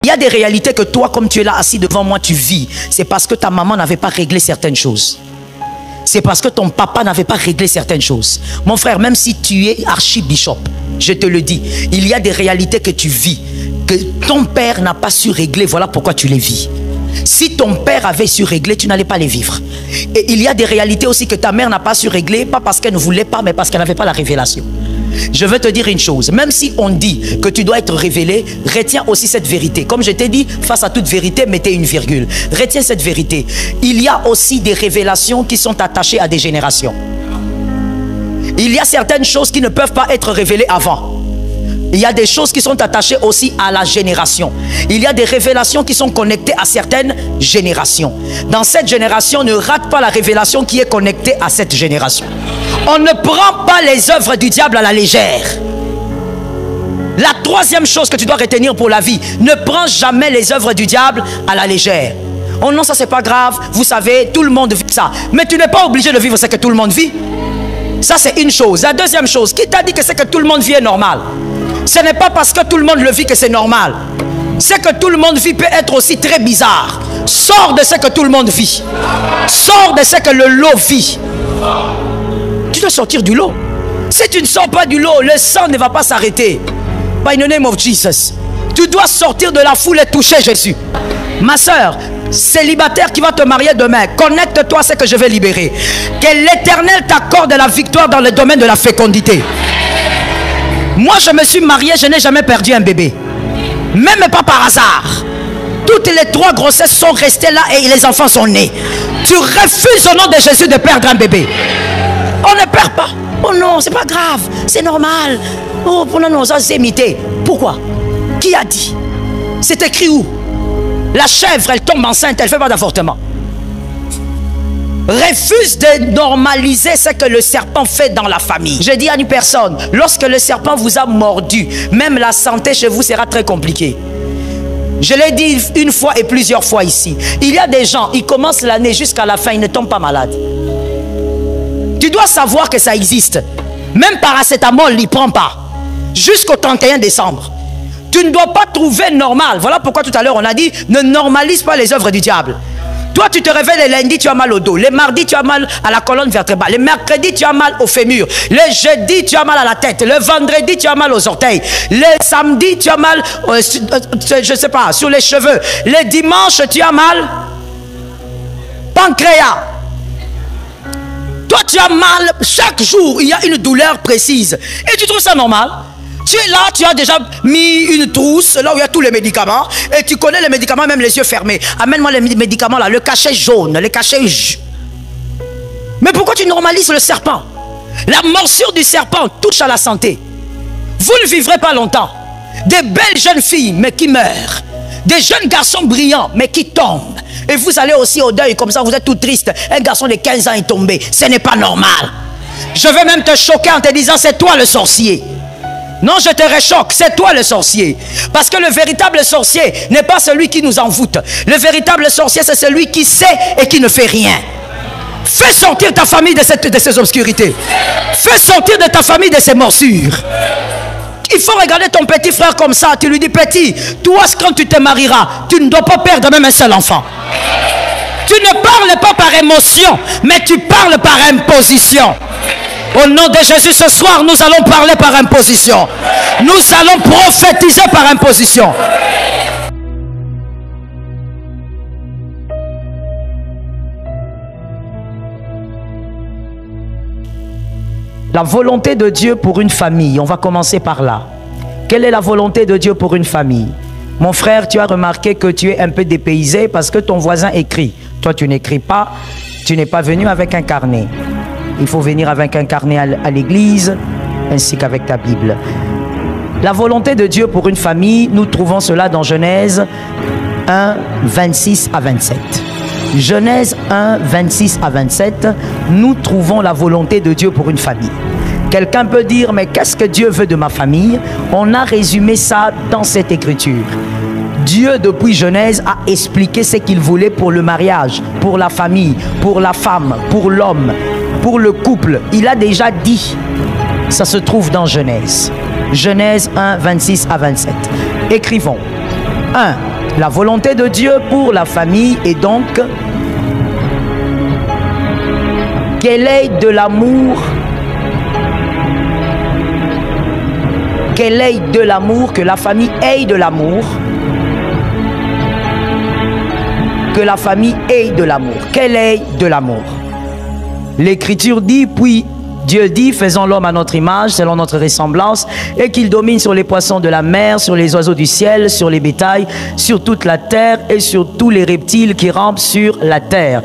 Il y a des réalités que toi, comme tu es là assis devant moi, tu vis. C'est parce que ta maman n'avait pas réglé certaines choses. C'est parce que ton papa n'avait pas réglé certaines choses. Mon frère, même si tu es archibishop, je te le dis, il y a des réalités que tu vis, que ton père n'a pas su régler. Voilà pourquoi tu les vis. Si ton père avait su régler, tu n'allais pas les vivre. Et il y a des réalités aussi que ta mère n'a pas su régler, pas parce qu'elle ne voulait pas, mais parce qu'elle n'avait pas la révélation. Je veux te dire une chose, même si on dit que tu dois être révélé, retiens aussi cette vérité. Comme je t'ai dit, face à toute vérité, mettez une virgule. Retiens cette vérité. Il y a aussi des révélations qui sont attachées à des générations. Il y a certaines choses qui ne peuvent pas être révélées avant. Il y a des choses qui sont attachées aussi à la génération. Il y a des révélations qui sont connectées à certaines générations. Dans cette génération, ne rate pas la révélation qui est connectée à cette génération. On ne prend pas les œuvres du diable à la légère. La troisième chose que tu dois retenir pour la vie, ne prends jamais les œuvres du diable à la légère. Oh non, ça c'est pas grave, vous savez, tout le monde vit ça. Mais tu n'es pas obligé de vivre ce que tout le monde vit. Ça c'est une chose. La deuxième chose, qui t'a dit que ce que tout le monde vit est normal? Ce n'est pas parce que tout le monde le vit que c'est normal. Ce que tout le monde vit peut être aussi très bizarre. Sors de ce que tout le monde vit. Sors de ce que le lot vit. Tu dois sortir du lot. Si tu ne sors pas du lot, le sang ne va pas s'arrêter. By the name of Jesus. Tu dois sortir de la foule et toucher Jésus. Ma soeur, célibataire qui va te marier demain, connecte-toi à ce que je vais libérer. Que l'Éternel t'accorde la victoire dans le domaine de la fécondité. Moi, je me suis marié, je n'ai jamais perdu un bébé. Même pas par hasard. Toutes les 3 grossesses sont restées là et les enfants sont nés. Tu refuses au nom de Jésus de perdre un bébé. On ne perd pas. Oh non, c'est pas grave, c'est normal. Oh non, non, ça c'est imité. Pourquoi? Qui a dit? C'est écrit où? La chèvre, elle tombe enceinte, elle ne fait pas d'avortement. Refuse de normaliser ce que le serpent fait dans la famille. Je dis à une personne, lorsque le serpent vous a mordu, même la santé chez vous sera très compliquée. Je l'ai dit une fois et plusieurs fois ici. Il y a des gens, ils commencent l'année jusqu'à la fin, ils ne tombent pas malades. Tu dois savoir que ça existe. Même paracétamol, il ne prend pas. Jusqu'au 31 décembre. Tu ne dois pas trouver normal. Voilà pourquoi tout à l'heure on a dit, ne normalise pas les œuvres du diable. Toi, tu te réveilles le lundi, tu as mal au dos. Le mardi, tu as mal à la colonne vertébrale. Le mercredi, tu as mal au fémur. Le jeudi, tu as mal à la tête. Le vendredi, tu as mal aux orteils. Le samedi, tu as mal, je ne sais pas, sur les cheveux. Le dimanche, tu as mal pancréas. Toi, tu as mal. Chaque jour, il y a une douleur précise. Et tu trouves ça normal? Tu es là, tu as déjà mis une trousse, là où il y a tous les médicaments, et tu connais les médicaments, même les yeux fermés. Amène-moi les médicaments là, le cachet jaune, le cachet... Mais pourquoi tu normalises le serpent? La morsure du serpent touche à la santé. Vous ne vivrez pas longtemps. Des belles jeunes filles, mais qui meurent. Des jeunes garçons brillants, mais qui tombent. Et vous allez aussi au deuil, comme ça, vous êtes tout triste. Un garçon de 15 ans est tombé. Ce n'est pas normal. Je vais même te choquer en te disant, c'est toi le sorcier. Non, je te réchoque, c'est toi le sorcier. Parce que le véritable sorcier n'est pas celui qui nous envoûte. Le véritable sorcier, c'est celui qui sait et qui ne fait rien. Fais sortir ta famille de ces obscurités. Fais sortir de ta famille de ces morsures. Il faut regarder ton petit frère comme ça. Tu lui dis, petit, toi, quand tu te marieras, tu ne dois pas perdre même un seul enfant. Tu ne parles pas par émotion, mais tu parles par imposition. Au nom de Jésus, ce soir, nous allons parler par imposition. Nous allons prophétiser par imposition. La volonté de Dieu pour une famille, on va commencer par là. Quelle est la volonté de Dieu pour une famille? Mon frère, tu as remarqué que tu es un peu dépaysé parce que ton voisin écrit. Toi, tu n'écris pas, tu n'es pas venu avec un carnet. Il faut venir avec un carnet à l'église, ainsi qu'avec ta Bible. La volonté de Dieu pour une famille, nous trouvons cela dans Genèse 1, 26 à 27. Genèse 1, 26 à 27, nous trouvons la volonté de Dieu pour une famille. Quelqu'un peut dire, mais qu'est-ce que Dieu veut de ma famille? On a résumé ça dans cette écriture. Dieu, depuis Genèse, a expliqué ce qu'il voulait pour le mariage, pour la famille, pour la femme, pour l'homme, pour le couple. Il a déjà dit, ça se trouve dans Genèse. Genèse 1, 26 à 27. Écrivons. 1. La volonté de Dieu pour la famille est donc qu'elle ait de l'amour, que la famille ait de l'amour, que la famille ait de l'amour, qu'elle ait de l'amour. L'Écriture dit, puis Dieu dit, faisons l'homme à notre image, selon notre ressemblance, et qu'il domine sur les poissons de la mer, sur les oiseaux du ciel, sur les bétails, sur toute la terre et sur tous les reptiles qui rampent sur la terre.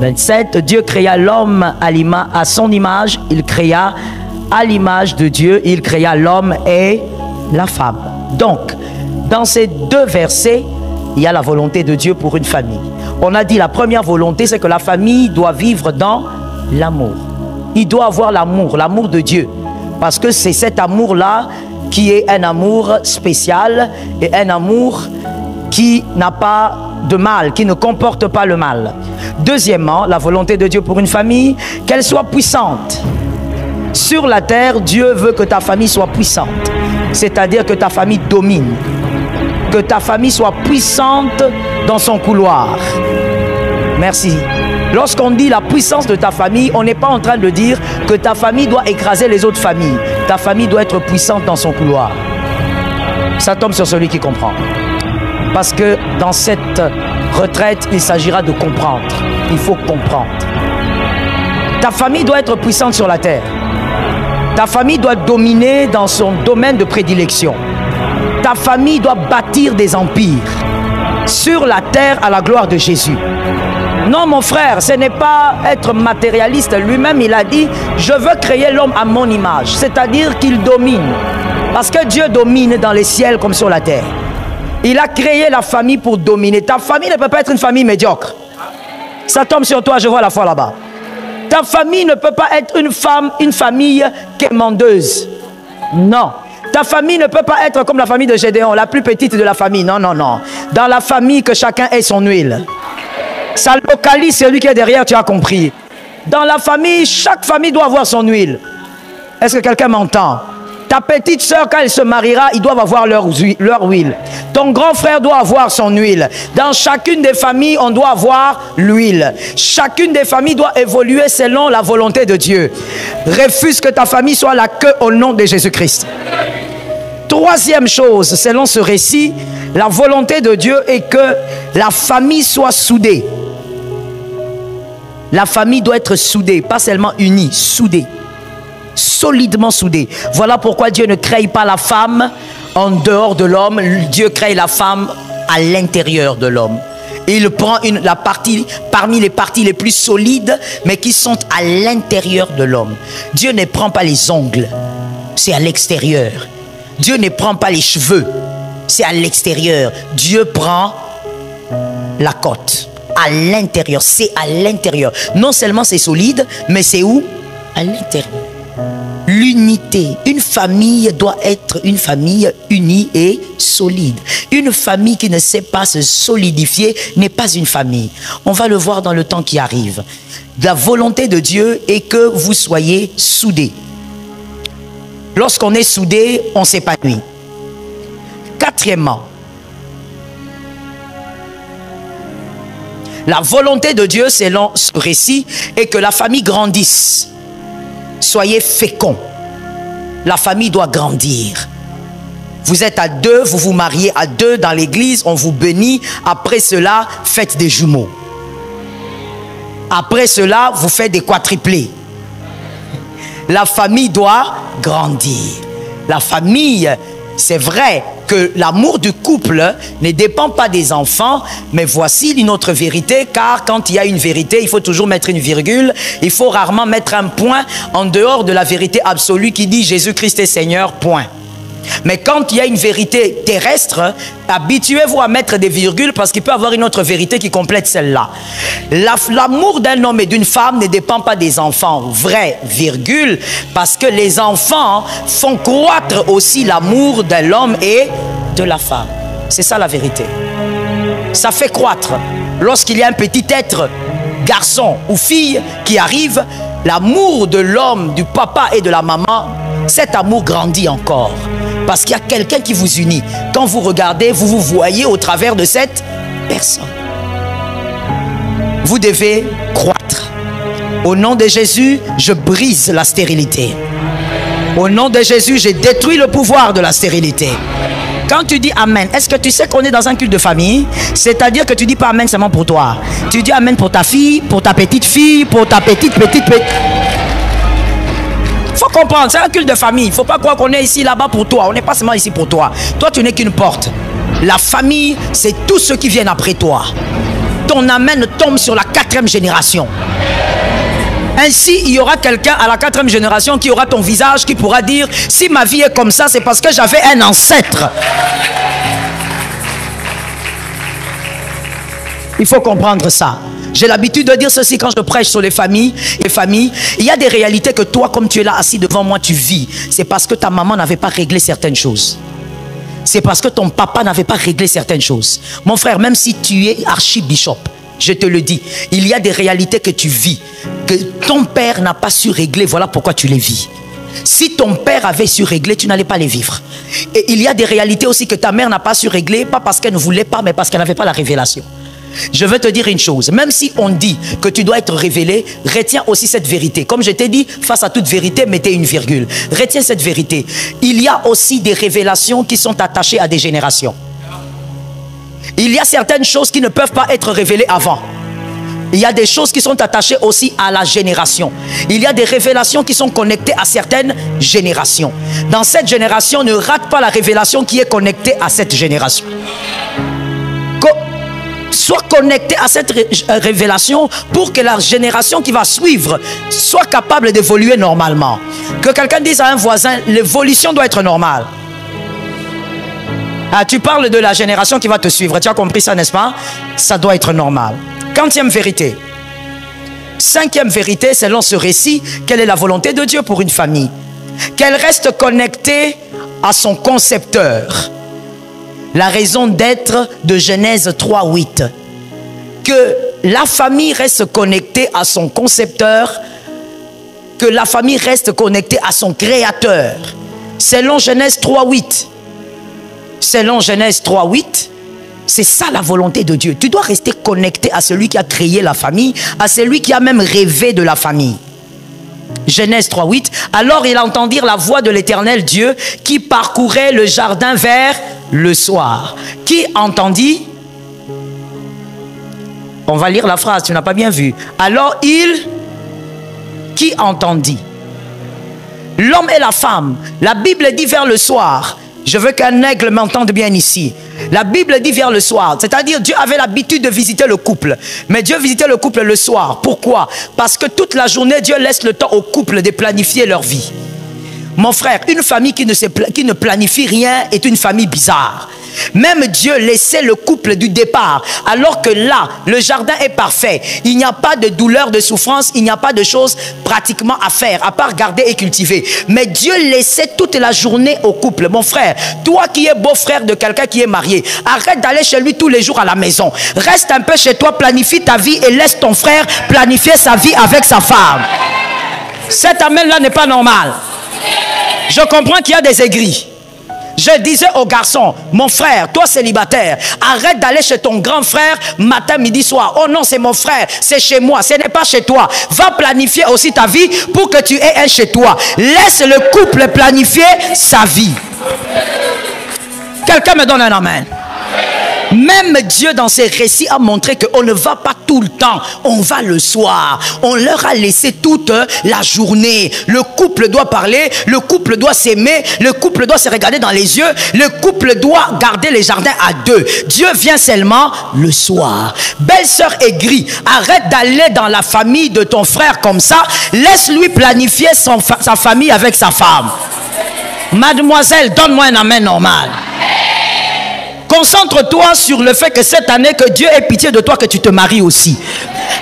27, Dieu créa l'homme à son image, il créa à l'image de Dieu, il créa l'homme et la femme. Donc, dans ces deux versets, il y a la volonté de Dieu pour une famille. On a dit la première volonté, c'est que la famille doit vivre dans l'amour. Il doit avoir l'amour de Dieu. Parce que c'est cet amour-là qui est un amour spécial et un amour qui n'a pas de mal, qui ne comporte pas le mal. Deuxièmement, la volonté de Dieu pour une famille, qu'elle soit puissante. Sur la terre, Dieu veut que ta famille soit puissante. C'est-à-dire que ta famille domine. Que ta famille soit puissante dans son couloir. Merci. Lorsqu'on dit la puissance de ta famille, on n'est pas en train de dire que ta famille doit écraser les autres familles. Ta famille doit être puissante dans son couloir. Ça tombe sur celui qui comprend. Parce que dans cette retraite, il s'agira de comprendre. Il faut comprendre. Ta famille doit être puissante sur la terre. Ta famille doit dominer dans son domaine de prédilection. Ta famille doit bâtir des empires sur la terre à la gloire de Jésus. Non, mon frère, ce n'est pas être matérialiste. Lui-même, il a dit, je veux créer l'homme à mon image. C'est-à-dire qu'il domine. Parce que Dieu domine dans les ciels comme sur la terre. Il a créé la famille pour dominer. Ta famille ne peut pas être une famille médiocre. Ça tombe sur toi, je vois la foi là-bas. Ta famille ne peut pas être une famille quémandeuse. Non. Ta famille ne peut pas être comme la famille de Gédéon, la plus petite de la famille. Non, non, non. Dans la famille, que chacun ait son huile. Ça localise celui qui est derrière, tu as compris. Dans la famille, chaque famille doit avoir son huile. Est-ce que quelqu'un m'entend? Ta petite soeur, quand elle se mariera, ils doivent avoir leur huile. Ton grand frère doit avoir son huile. Dans chacune des familles, on doit avoir l'huile. Chacune des familles doit évoluer selon la volonté de Dieu. Refuse que ta famille soit la queue au nom de Jésus-Christ. Troisième chose, selon ce récit, la volonté de Dieu est que la famille soit soudée. La famille doit être soudée, pas seulement unie, soudée. Solidement soudée. Voilà pourquoi Dieu ne crée pas la femme en dehors de l'homme. Dieu crée la femme à l'intérieur de l'homme. Et il prend la partie parmi les parties les plus solides, mais qui sont à l'intérieur de l'homme. Dieu ne prend pas les ongles, c'est à l'extérieur. Dieu ne prend pas les cheveux, c'est à l'extérieur. Dieu prend la côte. À l'intérieur, c'est à l'intérieur. Non seulement c'est solide, mais c'est où? À l'intérieur. L'unité. Une famille doit être une famille unie et solide. Une famille qui ne sait pas se solidifier n'est pas une famille. On va le voir dans le temps qui arrive. La volonté de Dieu est que vous soyez soudés. Lorsqu'on est soudé, on s'épanouit. Quatrièmement, la volonté de Dieu, selon ce récit, est que la famille grandisse. Soyez féconds. La famille doit grandir. Vous êtes à deux, vous vous mariez à deux dans l'église, on vous bénit. Après cela, faites des jumeaux. Après cela, vous faites des quadruplés. La famille doit grandir. La famille, c'est vrai que l'amour du couple ne dépend pas des enfants, mais voici une autre vérité, car quand il y a une vérité, il faut toujours mettre une virgule, il faut rarement mettre un point en dehors de la vérité absolue qui dit Jésus-Christ est Seigneur, point. Mais quand il y a une vérité terrestre, habituez-vous à mettre des virgules parce qu'il peut y avoir une autre vérité qui complète celle-là. L'amour d'un homme et d'une femme ne dépend pas des enfants. Vrai, virgule, parce que les enfants font croître aussi l'amour de l'homme et de la femme. C'est ça la vérité. Ça fait croître. Lorsqu'il y a un petit être, garçon ou fille qui arrive, l'amour de l'homme, du papa et de la maman, cet amour grandit encore. Parce qu'il y a quelqu'un qui vous unit. Quand vous regardez, vous vous voyez au travers de cette personne. Vous devez croître. Au nom de Jésus, je brise la stérilité. Au nom de Jésus, j'ai détruit le pouvoir de la stérilité. Quand tu dis Amen, est-ce que tu sais qu'on est dans un culte de famille? C'est-à-dire que tu dis pas Amen seulement pour toi. Tu dis Amen pour ta fille, pour ta petite fille, pour ta petite. Faut comprendre, c'est un culte de famille. Il ne faut pas croire qu'on est ici, là-bas pour toi. On n'est pas seulement ici pour toi. Toi, tu n'es qu'une porte. La famille, c'est tous ceux qui viennent après toi. Ton Amen tombe sur la 4e génération. Ainsi, il y aura quelqu'un à la 4e génération qui aura ton visage, qui pourra dire, si ma vie est comme ça, c'est parce que j'avais un ancêtre. Il faut comprendre ça. J'ai l'habitude de dire ceci quand je prêche sur les familles. Il y a des réalités que toi, comme tu es là assis devant moi, tu vis. C'est parce que ta maman n'avait pas réglé certaines choses. C'est parce que ton papa n'avait pas réglé certaines choses. Mon frère, même si tu es archibishop, je te le dis, il y a des réalités que tu vis, que ton père n'a pas su régler, voilà pourquoi tu les vis. Si ton père avait su régler, tu n'allais pas les vivre. Et il y a des réalités aussi que ta mère n'a pas su régler, pas parce qu'elle ne voulait pas, mais parce qu'elle n'avait pas la révélation. Je veux te dire une chose, même si on dit que tu dois être révélé, retiens aussi cette vérité. Comme je t'ai dit, face à toute vérité, mettez une virgule. Retiens cette vérité. Il y a aussi des révélations qui sont attachées à des générations. Il y a certaines choses qui ne peuvent pas être révélées avant. Il y a des choses qui sont attachées aussi à la génération. Il y a des révélations qui sont connectées à certaines générations. Dans cette génération, ne rate pas la révélation qui est connectée à cette génération. Sois connecté à cette révélation pour que la génération qui va suivre soit capable d'évoluer normalement. Que quelqu'un dise à un voisin, l'évolution doit être normale. Ah, tu parles de la génération qui va te suivre. Tu as compris ça, n'est-ce pas? Ça doit être normal. 40e vérité. 5e vérité, selon ce récit, quelle est la volonté de Dieu pour une famille? Qu'elle reste connectée à son concepteur. La raison d'être de Genèse 3:8. Que la famille reste connectée à son concepteur. Que la famille reste connectée à son créateur. Selon Genèse 3:8. Selon Genèse 3:8, c'est ça la volonté de Dieu. Tu dois rester connecté à celui qui a créé la famille, à celui qui a même rêvé de la famille. Genèse 3:8. Alors il entendit la voix de l'Éternel Dieu qui parcourait le jardin vers le soir. Qui entendit? On va lire la phrase, tu n'as pas bien vu. Alors qui entendit? L'homme et la femme. La Bible dit vers le soir. Je veux qu'un aigle m'entende bien ici. La Bible dit vers le soir. C'est-à-dire Dieu avait l'habitude de visiter le couple. Mais Dieu visitait le couple le soir. Pourquoi? Parce que toute la journée, Dieu laisse le temps au couple de planifier leur vie. Mon frère, une famille qui ne planifie rien est une famille bizarre. Même Dieu laissait le couple du départ, alors que là, le jardin est parfait. Il n'y a pas de douleur, de souffrance, il n'y a pas de choses pratiquement à faire, à part garder et cultiver. Mais Dieu laissait toute la journée au couple. Mon frère, toi qui es beau-frère de quelqu'un qui est marié, arrête d'aller chez lui tous les jours à la maison. Reste un peu chez toi, planifie ta vie et laisse ton frère planifier sa vie avec sa femme. Cet amen-là n'est pas normal. Je comprends qu'il y a des aigris. Je disais aux garçons, mon frère, toi célibataire, arrête d'aller chez ton grand frère matin, midi, soir. Oh non, c'est mon frère, c'est chez moi, ce n'est pas chez toi. Va planifier aussi ta vie pour que tu aies un chez toi. Laisse le couple planifier sa vie. Quelqu'un me donne un amen. Même Dieu dans ses récits a montré qu'on ne va pas tout le temps, on va le soir. On leur a laissé toute la journée. Le couple doit parler, le couple doit s'aimer, le couple doit se regarder dans les yeux, le couple doit garder les jardins à deux. Dieu vient seulement le soir. Belle-sœur aigrie, arrête d'aller dans la famille de ton frère comme ça. Laisse-lui planifier sa famille avec sa femme. Mademoiselle, donne-moi un amen normal. Concentre-toi sur le fait que cette année, que Dieu ait pitié de toi, que tu te maries aussi.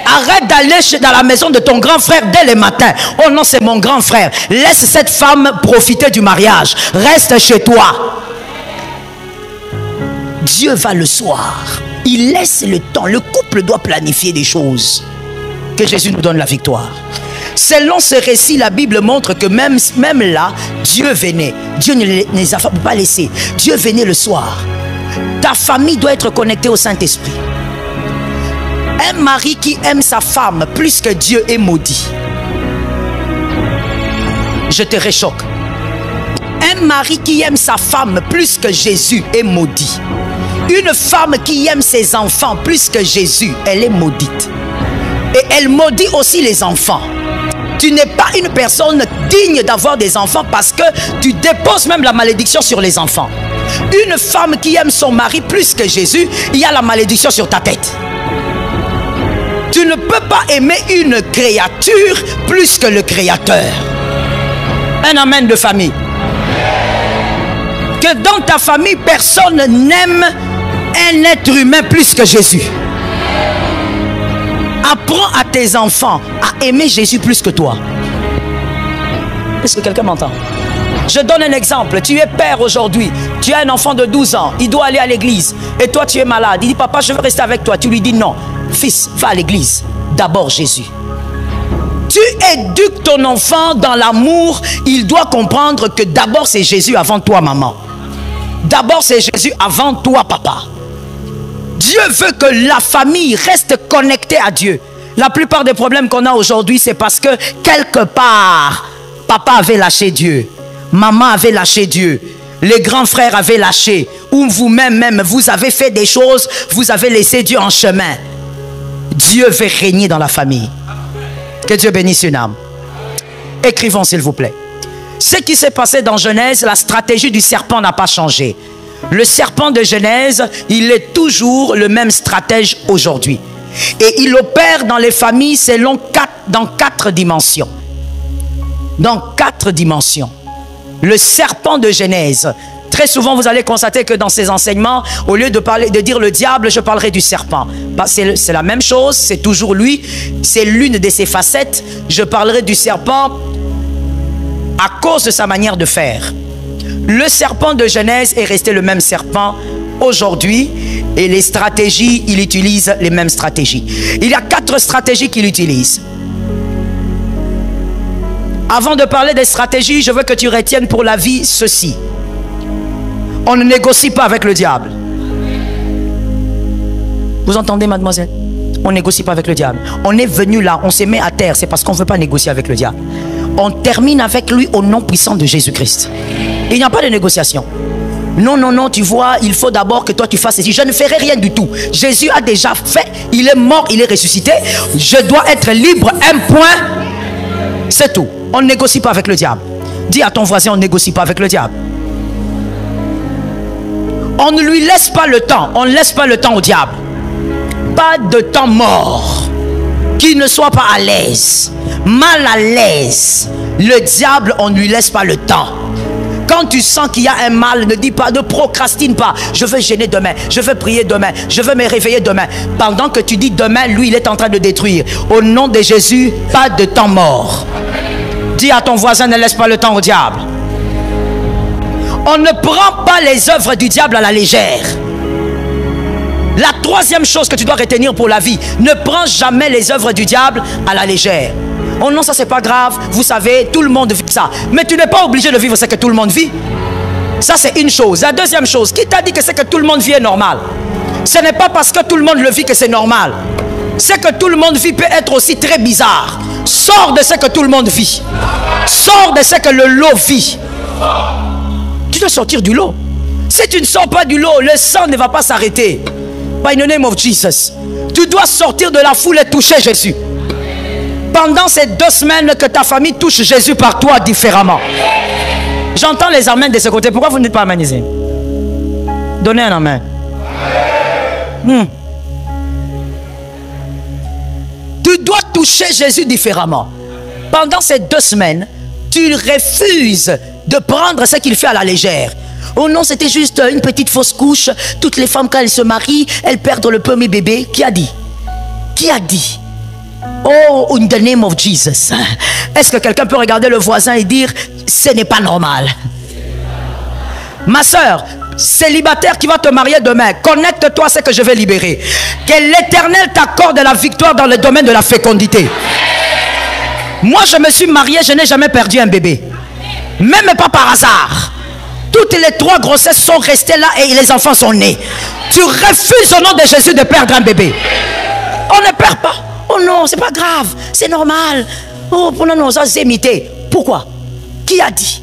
Arrête d'aller dans la maison de ton grand frère dès le matin. Oh non, c'est mon grand frère. Laisse cette femme profiter du mariage. Reste chez toi. Dieu va le soir. Il laisse le temps. Le couple doit planifier des choses. Que Jésus nous donne la victoire. Selon ce récit, la Bible montre que même là, Dieu venait. Dieu ne les a pas laissés. Dieu venait le soir. Ta famille doit être connectée au Saint-Esprit. Un mari qui aime sa femme plus que Dieu est maudit. Je te réchoque. Un mari qui aime sa femme plus que Jésus est maudit. Une femme qui aime ses enfants plus que Jésus, elle est maudite. Et elle maudit aussi les enfants. Tu n'es pas une personne digne d'avoir des enfants parce que tu déposes même la malédiction sur les enfants. Une femme qui aime son mari plus que Jésus, il y a la malédiction sur ta tête. Tu ne peux pas aimer une créature plus que le Créateur. Un amen de famille. Que dans ta famille, personne n'aime un être humain plus que Jésus. Apprends à tes enfants à aimer Jésus plus que toi. Est-ce que quelqu'un m'entend? Je donne un exemple. Tu es père aujourd'hui. Tu as un enfant de 12 ans. Il doit aller à l'église. Et toi, tu es malade. Il dit, papa, je veux rester avec toi. Tu lui dis, non. Fils, va à l'église. D'abord Jésus. Tu éduques ton enfant dans l'amour. Il doit comprendre que d'abord c'est Jésus avant toi, maman. D'abord c'est Jésus avant toi, papa. Dieu veut que la famille reste connectée à Dieu. La plupart des problèmes qu'on a aujourd'hui, c'est parce que quelque part, papa avait lâché Dieu. Maman avait lâché Dieu. Les grands frères avaient lâché. Ou vous-même, vous avez fait des choses, vous avez laissé Dieu en chemin. Dieu veut régner dans la famille. Que Dieu bénisse une âme. Écrivons s'il vous plaît. Ce qui s'est passé dans Genèse, la stratégie du serpent n'a pas changé. Le serpent de Genèse, il est toujours le même stratège aujourd'hui. Et il opère dans les familles dans quatre dimensions. Dans 4 dimensions. Le serpent de Genèse. Très souvent, vous allez constater que dans ces enseignements, au lieu de dire le diable, je parlerai du serpent. C'est la même chose, c'est toujours lui. C'est l'une de ses facettes. Je parlerai du serpent à cause de sa manière de faire. Le serpent de Genèse est resté le même serpent aujourd'hui. Et les stratégies, il utilise les mêmes stratégies. Il y a 4 stratégies qu'il utilise. Avant de parler des stratégies, je veux que tu retiennes pour la vie ceci. On ne négocie pas avec le diable. Vous entendez, mademoiselle? On ne négocie pas avec le diable. On est venu là, on se met à terre. C'est parce qu'on ne veut pas négocier avec le diable. On termine avec lui au nom puissant de Jésus-Christ. Il n'y a pas de négociation. Non, non, non, tu vois, il faut d'abord que toi tu fasses ceci. Je ne ferai rien du tout. Jésus a déjà fait. Il est mort, il est ressuscité. Je dois être libre. Un point. C'est tout. On ne négocie pas avec le diable. Dis à ton voisin, on ne négocie pas avec le diable. On ne lui laisse pas le temps. On ne laisse pas le temps au diable. Pas de temps mort. Qu'il ne soit pas à l'aise. Mal à l'aise. Le diable, on ne lui laisse pas le temps. Quand tu sens qu'il y a un mal, ne dis pas, ne procrastine pas. Je veux gêner demain, je veux prier demain, je veux me réveiller demain. Pendant que tu dis demain, lui, il est en train de détruire. Au nom de Jésus, pas de temps mort. Dis à ton voisin, ne laisse pas le temps au diable. On ne prend pas les œuvres du diable à la légère. La 3e chose que tu dois retenir pour la vie, ne prends jamais les œuvres du diable à la légère. Oh non, ça c'est pas grave, vous savez, tout le monde vit ça. Mais tu n'es pas obligé de vivre ce que tout le monde vit. Ça c'est une chose. La 2e chose, qui t'a dit que ce que tout le monde vit est normal? Ce n'est pas parce que tout le monde le vit que c'est normal. Ce que tout le monde vit peut être aussi très bizarre. Sors de ce que tout le monde vit. Sors de ce que le lot vit. Tu dois sortir du lot. Si tu ne sors pas du lot, le sang ne va pas s'arrêter. By the name of Jesus. Tu dois sortir de la foule et toucher Jésus. Pendant ces 2 semaines, que ta famille touche Jésus par toi différemment. J'entends les amens de ce côté. Pourquoi vous ne dites pas amen ici? Donnez un amen. Tu dois toucher Jésus différemment. Pendant ces 2 semaines, tu refuses de prendre ce qu'il fait à la légère. Oh non, c'était juste une petite fausse couche. Toutes les femmes, quand elles se marient, elles perdent le premier bébé. Qui a dit? Qui a dit? Oh, in the name of Jesus. Est-ce que quelqu'un peut regarder le voisin et dire, ce n'est pas normal? Ma soeur, célibataire qui va te marier demain, connecte-toi à ce que je vais libérer. Que l'Éternel t'accorde la victoire dans le domaine de la fécondité. Moi, je me suis marié, je n'ai jamais perdu un bébé. Même pas par hasard. Toutes les 3 grossesses sont restées là et les enfants sont nés. Tu refuses au nom de Jésus de perdre un bébé. On ne perd pas. Oh non, c'est pas grave, c'est normal. Oh, non, non, ça c'est imité. Pourquoi? Qui a dit?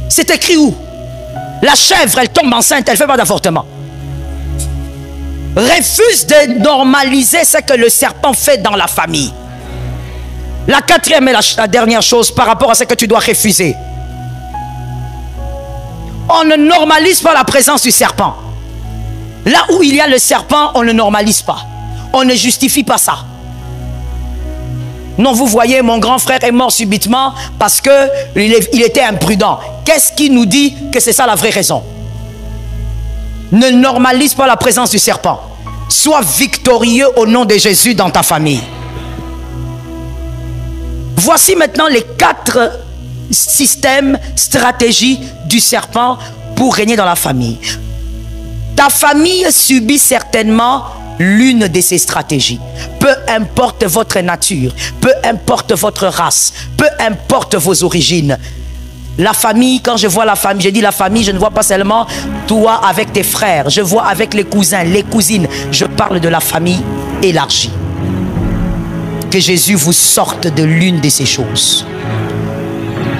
C'est écrit où? La chèvre, elle tombe enceinte, elle ne fait pas d'avortement. Refuse de normaliser ce que le serpent fait dans la famille. La 4e et la dernière chose par rapport à ce que tu dois refuser. On ne normalise pas la présence du serpent. Là où il y a le serpent, on ne normalise pas. On ne justifie pas ça. Non, vous voyez, mon grand frère est mort subitement parce qu'il était imprudent. Qu'est-ce qui nous dit que c'est ça la vraie raison? Ne normalise pas la présence du serpent. Sois victorieux au nom de Jésus dans ta famille. Voici maintenant les 4 systèmes, stratégies du serpent pour régner dans la famille. Ta famille subit certainement l'une de ces stratégies. Peu importe votre nature, peu importe votre race, peu importe vos origines. La famille, quand je vois la famille, je dis la famille, je ne vois pas seulement toi avec tes frères, je vois avec les cousins, les cousines. Je parle de la famille élargie. Que Jésus vous sorte de l'une de ces choses.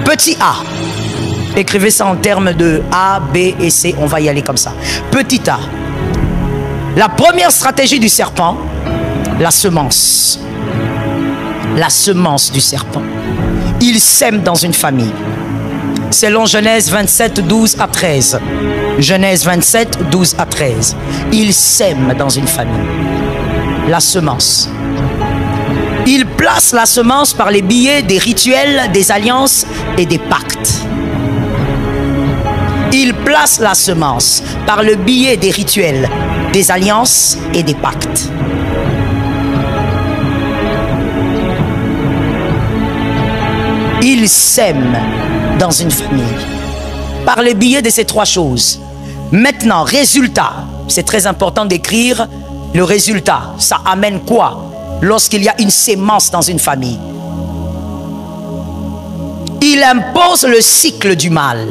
Petit A. Écrivez ça en termes de A, B et C. On va y aller comme ça. Petit A. La première stratégie du serpent, la semence. La semence du serpent. Il sème dans une famille. Selon Genèse 27, 12 à 13. Genèse 27, 12 à 13. Il sème dans une famille. La semence. Il place la semence par les biais des rituels, des alliances et des pactes. Il place la semence par le biais des rituels, des alliances et des pactes. Il sème dans une famille par le biais de ces 3 choses. Maintenant, résultat, c'est très important d'écrire le résultat. Ça amène quoi lorsqu'il y a une sémence dans une famille? Il impose le cycle du mal.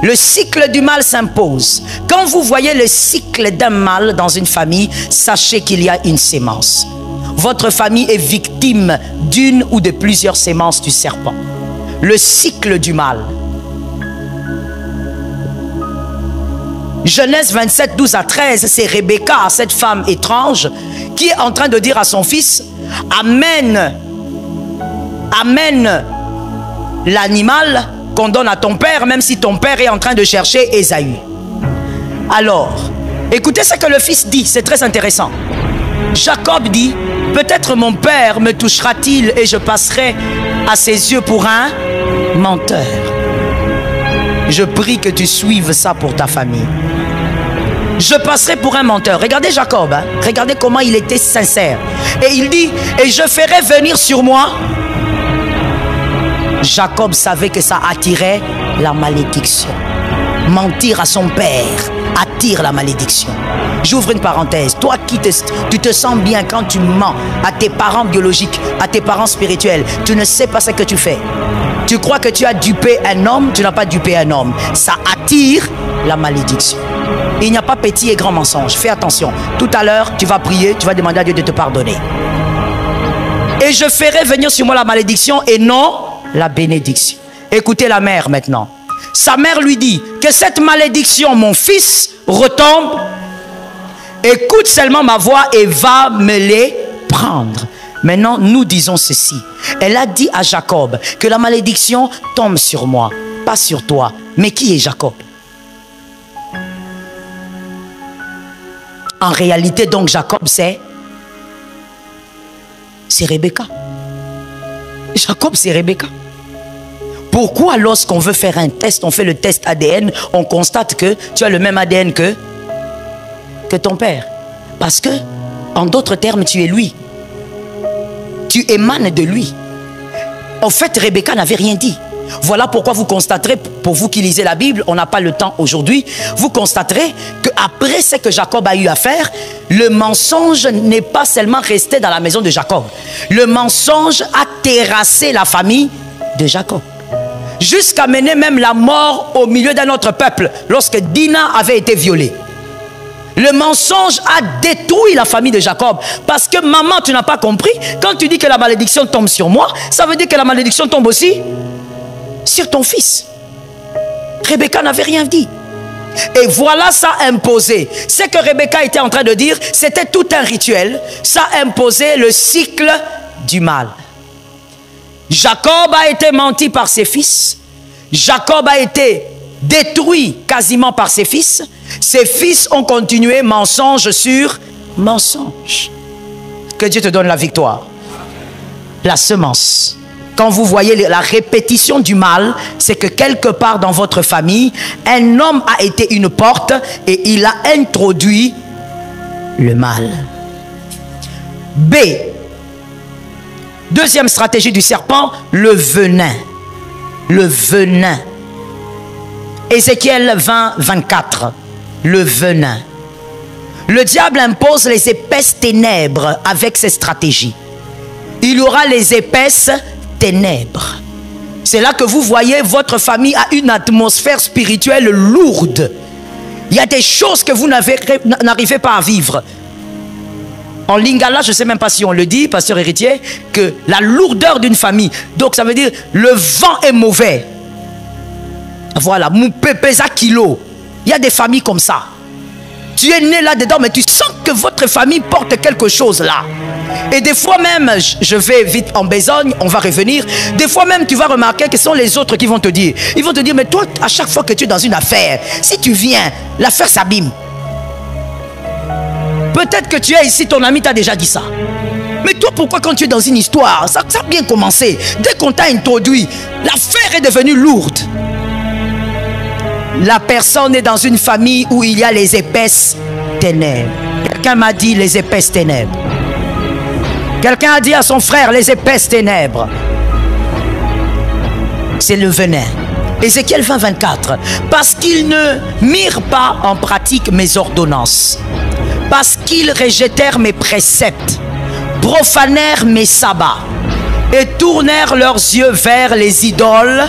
Le cycle du mal s'impose. Quand vous voyez le cycle d'un mal dans une famille, sachez qu'il y a une sémence. Votre famille est victime d'une ou de plusieurs sémences du serpent. Le cycle du mal. Genèse 27, 12 à 13, c'est Rebecca, cette femme étrange, qui est en train de dire à son fils, amène l'animal qu'on donne à ton père, même si ton père est en train de chercher Ésaü. Alors, écoutez ce que le fils dit, c'est très intéressant. Jacob dit, peut-être mon père me touchera-t-il et je passerai à ses yeux pour un menteur. Je prie que tu suives ça pour ta famille. Je passerai pour un menteur. Regardez Jacob, hein? Regardez comment il était sincère. Et il dit, et je ferai venir sur moi. Jacob savait que ça attirait la malédiction. Mentir à son père attire la malédiction. J'ouvre une parenthèse. Toi tu te sens bien quand tu mens à tes parents biologiques, à tes parents spirituels. Tu ne sais pas ce que tu fais. Tu crois que tu as dupé un homme, tu n'as pas dupé un homme. Ça attire la malédiction. Il n'y a pas petit et grand mensonge. Fais attention. Tout à l'heure, tu vas prier, tu vas demander à Dieu de te pardonner. Et je ferai venir sur moi la malédiction et non la bénédiction. Écoutez la mère maintenant. Sa mère lui dit que cette malédiction, mon fils, retombe. Écoute seulement ma voix et va me les prendre. Maintenant, nous disons ceci. Elle a dit à Jacob que la malédiction tombe sur moi, pas sur toi. Mais qui est Jacob? En réalité, donc, Jacob, c'est Rebecca. Jacob, c'est Rebecca. Pourquoi lorsqu'on veut faire un test, on fait le test ADN, on constate que tu as le même ADN que ton père? Parce que, en d'autres termes, tu es lui. Tu émanes de lui. En fait, Rebecca n'avait rien dit. Voilà pourquoi vous constaterez, pour vous qui lisez la Bible, on n'a pas le temps aujourd'hui, vous constaterez qu'après ce que Jacob a eu à faire, le mensonge n'est pas seulement resté dans la maison de Jacob. Le mensonge a terrassé la famille de Jacob. Jusqu'à mener même la mort au milieu d'un autre peuple lorsque Dina avait été violée. Le mensonge a détruit la famille de Jacob. Parce que maman, tu n'as pas compris. Quand tu dis que la malédiction tombe sur moi, ça veut dire que la malédiction tombe aussi sur ton fils. Rebecca n'avait rien dit. Et voilà, ça imposé. Ce que Rebecca était en train de dire, c'était tout un rituel. Ça imposait le cycle du mal. Jacob a été menti par ses fils. Jacob a été détruit quasiment par ses fils. Ses fils ont continué mensonge sur mensonge. Que Dieu te donne la victoire. La semence. Quand vous voyez la répétition du mal, c'est que quelque part dans votre famille, un homme a été une porte et il a introduit le mal. B. Deuxième stratégie du serpent, le venin. Le venin. Ézéchiel 20, 24. Le venin. Le diable impose les épaisses ténèbres avec ses stratégies. Il y aura les épaisses ténèbres. C'est là que vous voyez votre famille a une atmosphère spirituelle lourde. Il y a des choses que vous n'arrivez pas à vivre. En lingala, je ne sais même pas si on le dit, pasteur héritier, que la lourdeur d'une famille. Donc ça veut dire le vent est mauvais. Voilà, moupépeza kilo. Il y a des familles comme ça. Tu es né là-dedans, mais tu sens que votre famille porte quelque chose là. Et des fois même, je vais vite en besogne, on va revenir. Des fois même, tu vas remarquer que ce sont les autres qui vont te dire. Ils vont te dire, mais toi, à chaque fois que tu es dans une affaire, si tu viens, l'affaire s'abîme. Peut-être que tu es ici, ton ami t'a déjà dit ça. Mais toi, pourquoi quand tu es dans une histoire, ça a bien commencé. Dès qu'on t'a introduit, l'affaire est devenue lourde. La personne est dans une famille où il y a les épaisses ténèbres. Quelqu'un m'a dit les épaisses ténèbres. Quelqu'un a dit à son frère les épaisses ténèbres. C'est le venin. Ézéchiel 20, 24. Parce qu'ils ne mirent pas en pratique mes ordonnances. Parce qu'ils rejetèrent mes préceptes. Profanèrent mes sabbats. Et tournèrent leurs yeux vers les idoles.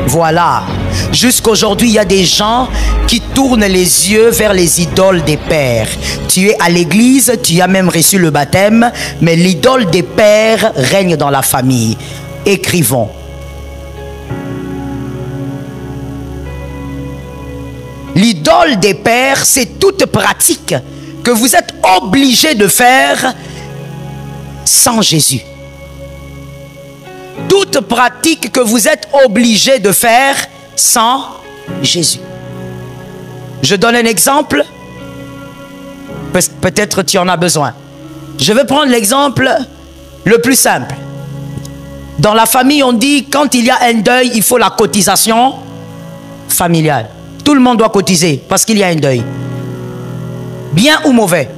Voilà. Jusqu'aujourd'hui, il y a des gens qui tournent les yeux vers les idoles des pères. Tu es à l'église, tu as même reçu le baptême, mais l'idole des pères règne dans la famille. Écrivons. L'idole des pères, c'est toute pratique que vous êtes obligé de faire sans Jésus. Toute pratique que vous êtes obligé de faire sans Jésus. Je donne un exemple. Peut-être tu en as besoin. Je vais prendre l'exemple le plus simple. Dans la famille, on dit quand il y a un deuil, il faut la cotisation familiale. Tout le monde doit cotiser parce qu'il y a un deuil. Bien ou mauvais?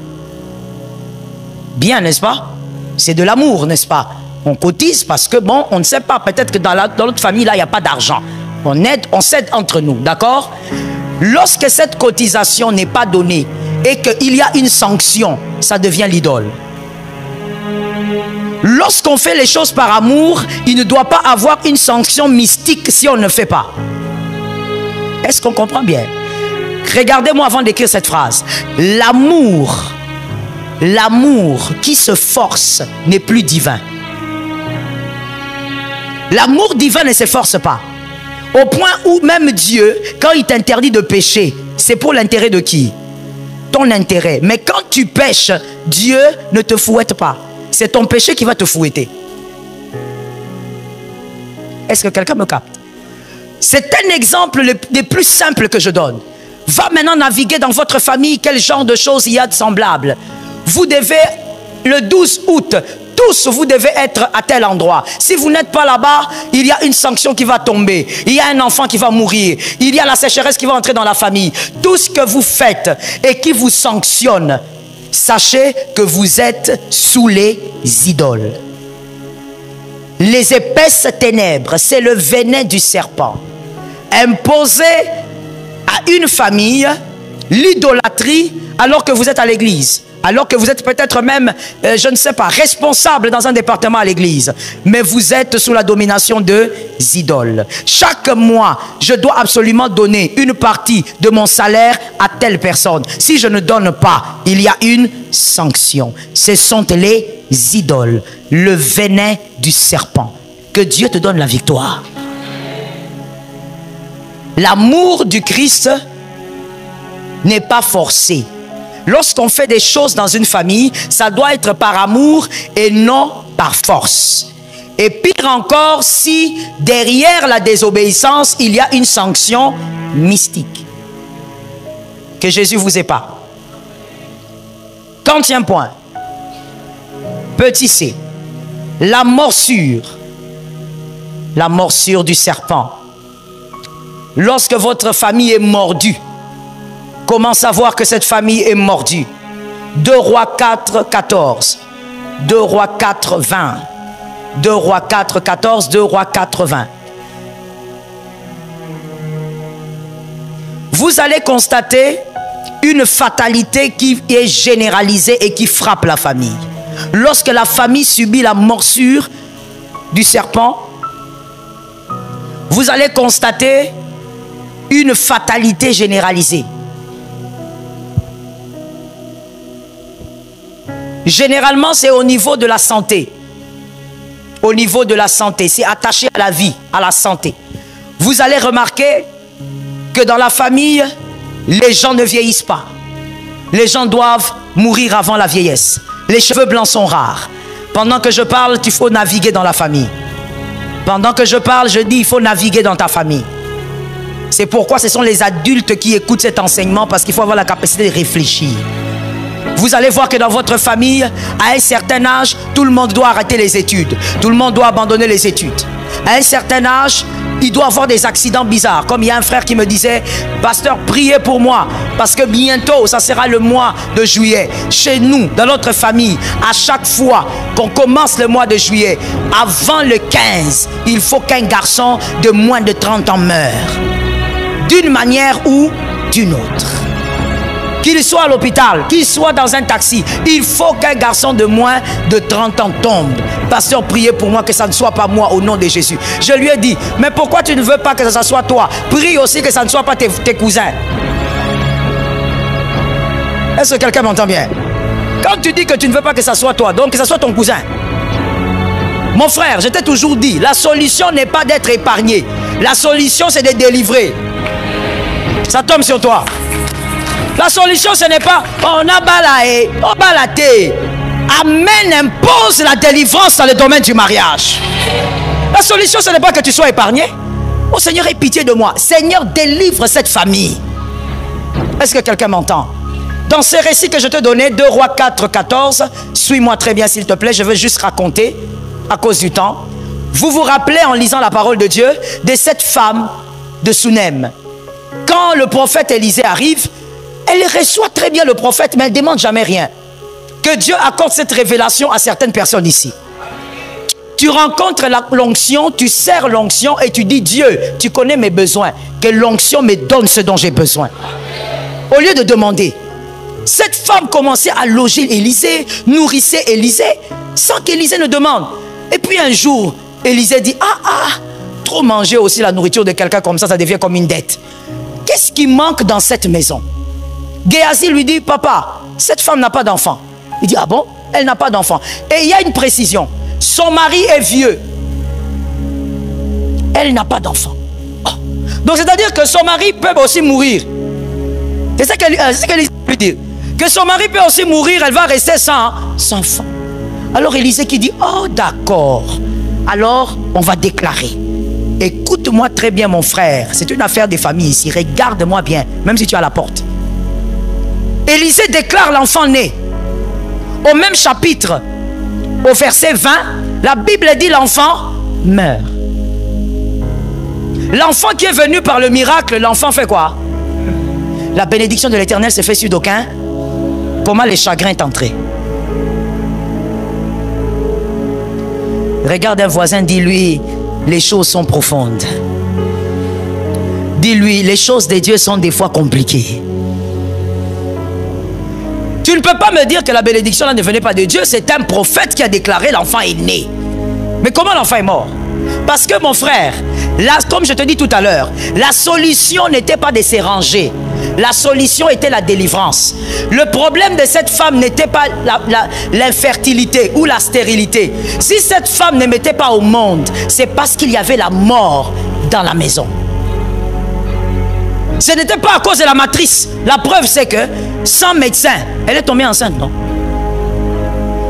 Bien, n'est-ce pas? C'est de l'amour, n'est-ce pas? On cotise parce que, bon, on ne sait pas. Peut-être que dans notre famille, là, il n'y a pas d'argent. On aide, on s'aide entre nous, d'accord? Lorsque cette cotisation n'est pas donnée et qu'il y a une sanction, ça devient l'idole. Lorsqu'on fait les choses par amour, il ne doit pas avoir une sanction mystique si on ne fait pas. Est-ce qu'on comprend bien? Regardez-moi avant d'écrire cette phrase. L'amour qui se force n'est plus divin. L'amour divin ne s'efforce pas. Au point où même Dieu, quand il t'interdit de pécher, c'est pour l'intérêt de qui? Ton intérêt. Mais quand tu pêches, Dieu ne te fouette pas. C'est ton péché qui va te fouetter. Est-ce que quelqu'un me capte? C'est un exemple des plus simples que je donne. Va maintenant naviguer dans votre famille. Quel genre de choses il y a de semblable? Vous devez, le 12 août, tous vous devez être à tel endroit. Si vous n'êtes pas là-bas, il y a une sanction qui va tomber. Il y a un enfant qui va mourir. Il y a la sécheresse qui va entrer dans la famille. Tout ce que vous faites et qui vous sanctionne, sachez que vous êtes sous les idoles. Les épaisses ténèbres, c'est le venin du serpent. Imposé à une famille l'idolâtrie alors que vous êtes à l'église. Alors que vous êtes peut-être même, je ne sais pas, responsable dans un département à l'église. Mais vous êtes sous la domination de idoles. Chaque mois, je dois absolument donner une partie de mon salaire à telle personne. Si je ne donne pas, il y a une sanction. Ce sont les idoles. Le venin du serpent. Que Dieu te donne la victoire. L'amour du Christ n'est pas forcé. Lorsqu'on fait des choses dans une famille, ça doit être par amour et non par force. Et pire encore, si derrière la désobéissance, il y a une sanction mystique. Que Jésus vous épargne. Quantième point. Petit c. La morsure. La morsure du serpent. Lorsque votre famille est mordue, comment savoir que cette famille est mordue? 2 Rois 4, 14. 2 Rois 4, 20. 2 Rois 4, 14. 2 Rois 4, 20. Vous allez constater une fatalité qui est généralisée et qui frappe la famille. Lorsque la famille subit la morsure du serpent, vous allez constater une fatalité généralisée. Généralement, c'est au niveau de la santé. Au niveau de la santé, c'est attaché à la vie, à la santé. Vous allez remarquer que dans la famille, les gens ne vieillissent pas. Les gens doivent mourir avant la vieillesse. Les cheveux blancs sont rares. Pendant que je parle, il faut naviguer dans la famille. Pendant que je parle, je dis il faut naviguer dans ta famille. C'est pourquoi ce sont les adultes qui écoutent cet enseignement, parce qu'il faut avoir la capacité de réfléchir. Vous allez voir que dans votre famille, à un certain âge, tout le monde doit arrêter les études. Tout le monde doit abandonner les études. À un certain âge, il doit avoir des accidents bizarres. Comme il y a un frère qui me disait, pasteur, priez pour moi, parce que bientôt, ça sera le mois de juillet. Chez nous, dans notre famille, à chaque fois qu'on commence le mois de juillet, avant le 15, il faut qu'un garçon de moins de 30 ans meure. D'une manière ou d'une autre. Qu'il soit à l'hôpital, qu'il soit dans un taxi, il faut qu'un garçon de moins de 30 ans tombe. Pasteur, priez pour moi que ça ne soit pas moi au nom de Jésus. Je lui ai dit, mais pourquoi tu ne veux pas que ça soit toi? Prie aussi que ça ne soit pas tes cousins. Est-ce que quelqu'un m'entend bien? Quand tu dis que tu ne veux pas que ça soit toi, donc que ça soit ton cousin. Mon frère, je t'ai toujours dit, la solution n'est pas d'être épargné. La solution, c'est de délivrer. Ça tombe sur toi. La solution, ce n'est pas on a balayé, on baladé. Amen impose la délivrance dans le domaine du mariage. La solution, ce n'est pas que tu sois épargné. Oh Seigneur, aie pitié de moi. Seigneur, délivre cette famille. Est-ce que quelqu'un m'entend? Dans ces récits que je te donnais, 2 Rois 4, 14, suis-moi très bien s'il te plaît, je veux juste raconter à cause du temps. Vous vous rappelez en lisant la parole de Dieu de cette femme de Sunem. Quand le prophète Élisée arrive, elle reçoit très bien le prophète, mais elle ne demande jamais rien. Que Dieu accorde cette révélation à certaines personnes ici. Tu rencontres l'onction, tu sers l'onction et tu dis, Dieu, tu connais mes besoins. Que l'onction me donne ce dont j'ai besoin. Au lieu de demander, cette femme commençait à loger Élisée, nourrissait Élisée, sans qu'Élisée ne demande. Et puis un jour, Élisée dit, trop manger aussi la nourriture de quelqu'un comme ça devient comme une dette. Qu'est-ce qui manque dans cette maison? Géasi lui dit, papa, cette femme n'a pas d'enfant. Il dit, ah bon? Elle n'a pas d'enfant. Et il y a une précision. Son mari est vieux. Elle n'a pas d'enfant. Oh. Donc c'est-à-dire que son mari peut aussi mourir. C'est ce qu'Élisée lui dit. Que son mari peut aussi mourir, elle va rester sans enfant. Alors Élisée qui dit, oh d'accord. Alors on va déclarer. Écoute-moi très bien mon frère. C'est une affaire de famille ici. Regarde-moi bien, même si tu es à la porte. Élisée déclare l'enfant né. Au même chapitre, au verset 20, la Bible dit l'enfant meurt. L'enfant qui est venu par le miracle, l'enfant fait quoi? La bénédiction de l'Éternel se fait sur d'aucuns. Comment les chagrins est entré? Regarde un voisin, dis-lui, les choses sont profondes. Dis-lui, les choses de Dieu sont des fois compliquées. Tu ne peux pas me dire que la bénédiction là ne venait pas de Dieu. C'est un prophète qui a déclaré l'enfant est né. Mais comment l'enfant est mort? Parce que mon frère, là, comme je te dis tout à l'heure, la solution n'était pas de se ranger. La solution était la délivrance. Le problème de cette femme n'était pas l'infertilité ou la stérilité. Si cette femme ne mettait pas au monde, c'est parce qu'il y avait la mort dans la maison. Ce n'était pas à cause de la matrice. La preuve, c'est que sans médecin, elle est tombée enceinte, non?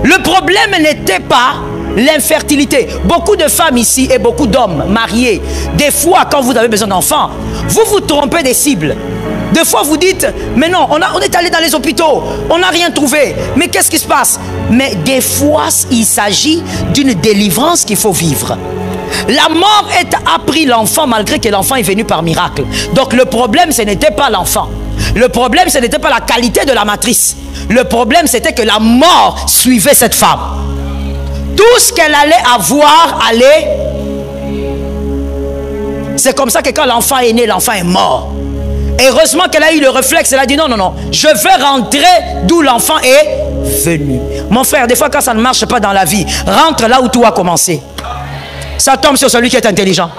Le problème n'était pas l'infertilité. Beaucoup de femmes ici et beaucoup d'hommes mariés, des fois, quand vous avez besoin d'enfants, vous vous trompez des cibles. Des fois, vous dites, mais non, on est allé dans les hôpitaux, on n'a rien trouvé. Mais qu'est-ce qui se passe? Mais des fois, il s'agit d'une délivrance qu'il faut vivre. La mort a pris l'enfant malgré que l'enfant est venu par miracle. Donc le problème, ce n'était pas l'enfant. Le problème, ce n'était pas la qualité de la matrice. Le problème, c'était que la mort suivait cette femme. Tout ce qu'elle allait avoir allait. C'est comme ça que quand l'enfant est né, l'enfant est mort. Heureusement qu'elle a eu le réflexe, elle a dit non, non, non, je vais rentrer d'où l'enfant est venu. Mon frère, des fois quand ça ne marche pas dans la vie, rentre là où tout a commencé. Ça tombe sur celui qui est intelligent.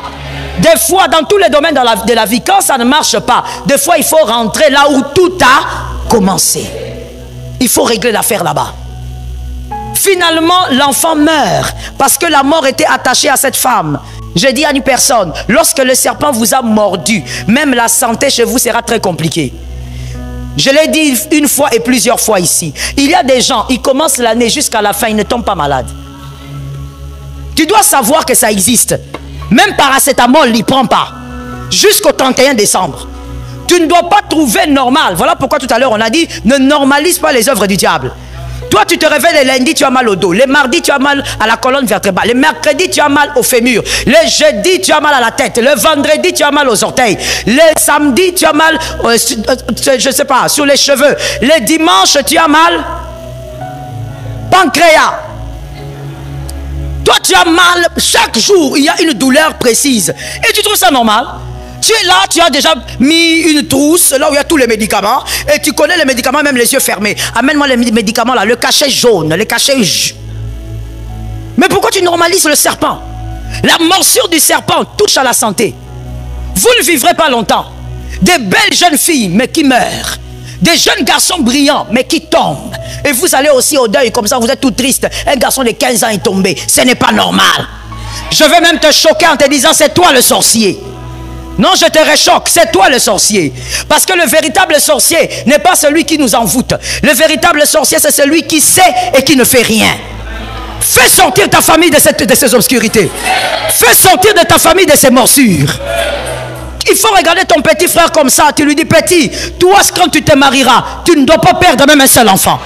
Des fois, dans tous les domaines de la vie, quand ça ne marche pas, des fois il faut rentrer là où tout a commencé. Il faut régler l'affaire là-bas. Finalement, l'enfant meurt parce que la mort était attachée à cette femme. Je dis à une personne, lorsque le serpent vous a mordu, même la santé chez vous sera très compliquée. Je l'ai dit une fois et plusieurs fois ici. Il y a des gens, ils commencent l'année jusqu'à la fin, ils ne tombent pas malades. Tu dois savoir que ça existe. Même paracétamol, il ne prend pas. Jusqu'au 31 décembre. Tu ne dois pas trouver normal. Voilà pourquoi tout à l'heure on a dit, ne normalise pas les œuvres du diable. Toi, tu te réveilles le lundi, tu as mal au dos. Le mardi, tu as mal à la colonne vertébrale. Le mercredi, tu as mal au fémur. Le jeudi, tu as mal à la tête. Le vendredi, tu as mal aux orteils. Le samedi, tu as mal, je ne sais pas, sur les cheveux. Le dimanche, tu as mal pancréas. Toi, tu as mal. Chaque jour, il y a une douleur précise. Et tu trouves ça normal? Tu es là, tu as déjà mis une trousse, là où il y a tous les médicaments, et tu connais les médicaments, même les yeux fermés. Amène-moi les médicaments là, le cachet jaune, le cachet... Mais pourquoi tu normalises le serpent? La morsure du serpent touche à la santé. Vous ne vivrez pas longtemps. Des belles jeunes filles, mais qui meurent. Des jeunes garçons brillants, mais qui tombent. Et vous allez aussi au deuil, comme ça, vous êtes tout triste. Un garçon de 15 ans est tombé. Ce n'est pas normal. Je vais même te choquer en te disant, c'est toi le sorcier. Non, je te réchoque, c'est toi le sorcier. Parce que le véritable sorcier n'est pas celui qui nous envoûte. Le véritable sorcier, c'est celui qui sait et qui ne fait rien. Fais sortir ta famille de ces obscurités. Fais sortir de ta famille de ces morsures. Il faut regarder ton petit frère comme ça. Tu lui dis, petit, toi, quand tu te marieras, tu ne dois pas perdre même un seul enfant.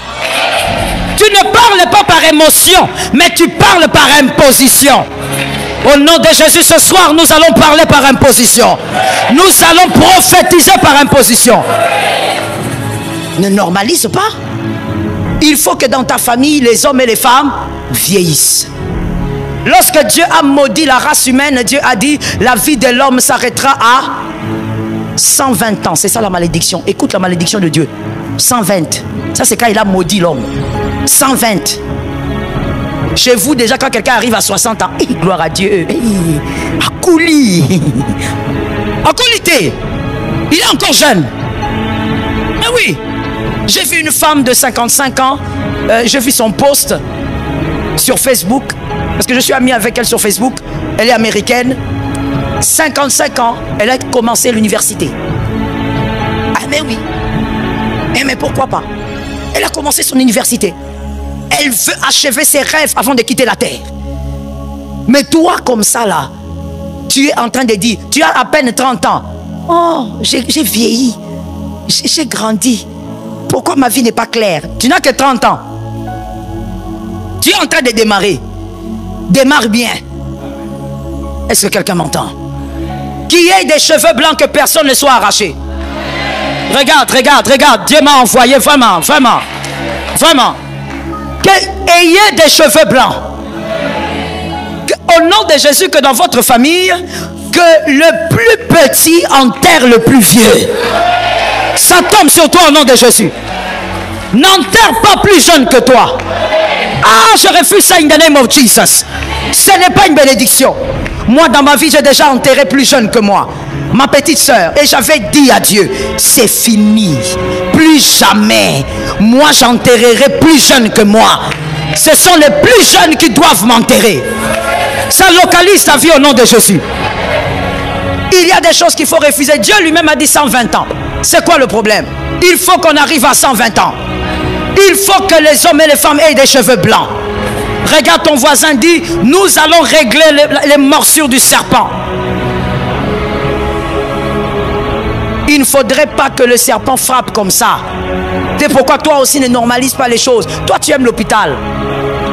Tu ne parles pas par émotion, mais tu parles par imposition. Au nom de Jésus, ce soir, nous allons parler par imposition. Nous allons prophétiser par imposition. Ne normalise pas. Il faut que dans ta famille, les hommes et les femmes vieillissent. Lorsque Dieu a maudit la race humaine, Dieu a dit, la vie de l'homme s'arrêtera à 120 ans. C'est ça la malédiction. Écoute la malédiction de Dieu. 120. Ça, c'est quand il a maudit l'homme. 120. Chez vous, déjà, quand quelqu'un arrive à 60 ans, hey, gloire à Dieu, hey, Akouli, Akoulité, il est encore jeune. Mais oui, j'ai vu une femme de 55 ans, j'ai vu son post sur Facebook, parce que je suis ami avec elle sur Facebook, elle est américaine, 55 ans, elle a commencé l'université. Ah mais oui, mais pourquoi pas? Elle a commencé son université. Elle veut achever ses rêves avant de quitter la terre. Mais toi, comme ça, là, tu es en train de dire, tu as à peine 30 ans. Oh, j'ai vieilli. J'ai grandi. Pourquoi ma vie n'est pas claire? Tu n'as que 30 ans. Tu es en train de démarrer. Démarre bien. Est-ce que quelqu'un m'entend? Qui ait des cheveux blancs, que personne ne soit arraché. Regarde, regarde, regarde. Dieu m'a envoyé vraiment, vraiment, vraiment. Ayez des cheveux blancs. Au nom de Jésus, que dans votre famille, que le plus petit enterre le plus vieux. Ça tombe sur toi au nom de Jésus. n'enterre pas plus jeune que toi. Ah, je refuse ça in the name of Jesus. Ce n'est pas une bénédiction. Moi, dans ma vie, j'ai déjà enterré plus jeune que moi, ma petite sœur. Et j'avais dit à Dieu, c'est fini. Plus jamais. Moi, j'enterrerai plus jeune que moi. Ce sont les plus jeunes qui doivent m'enterrer. Ça localise ta vie au nom de Jésus. Il y a des choses qu'il faut refuser. Dieu lui-même a dit 120 ans. C'est quoi le problème? Il faut qu'on arrive à 120 ans. Il faut que les hommes et les femmes aient des cheveux blancs. Regarde ton voisin, dit, nous allons régler les morsures du serpent. Il ne faudrait pas que le serpent frappe comme ça. C'est pourquoi toi aussi ne normalises pas les choses. Toi, tu aimes l'hôpital.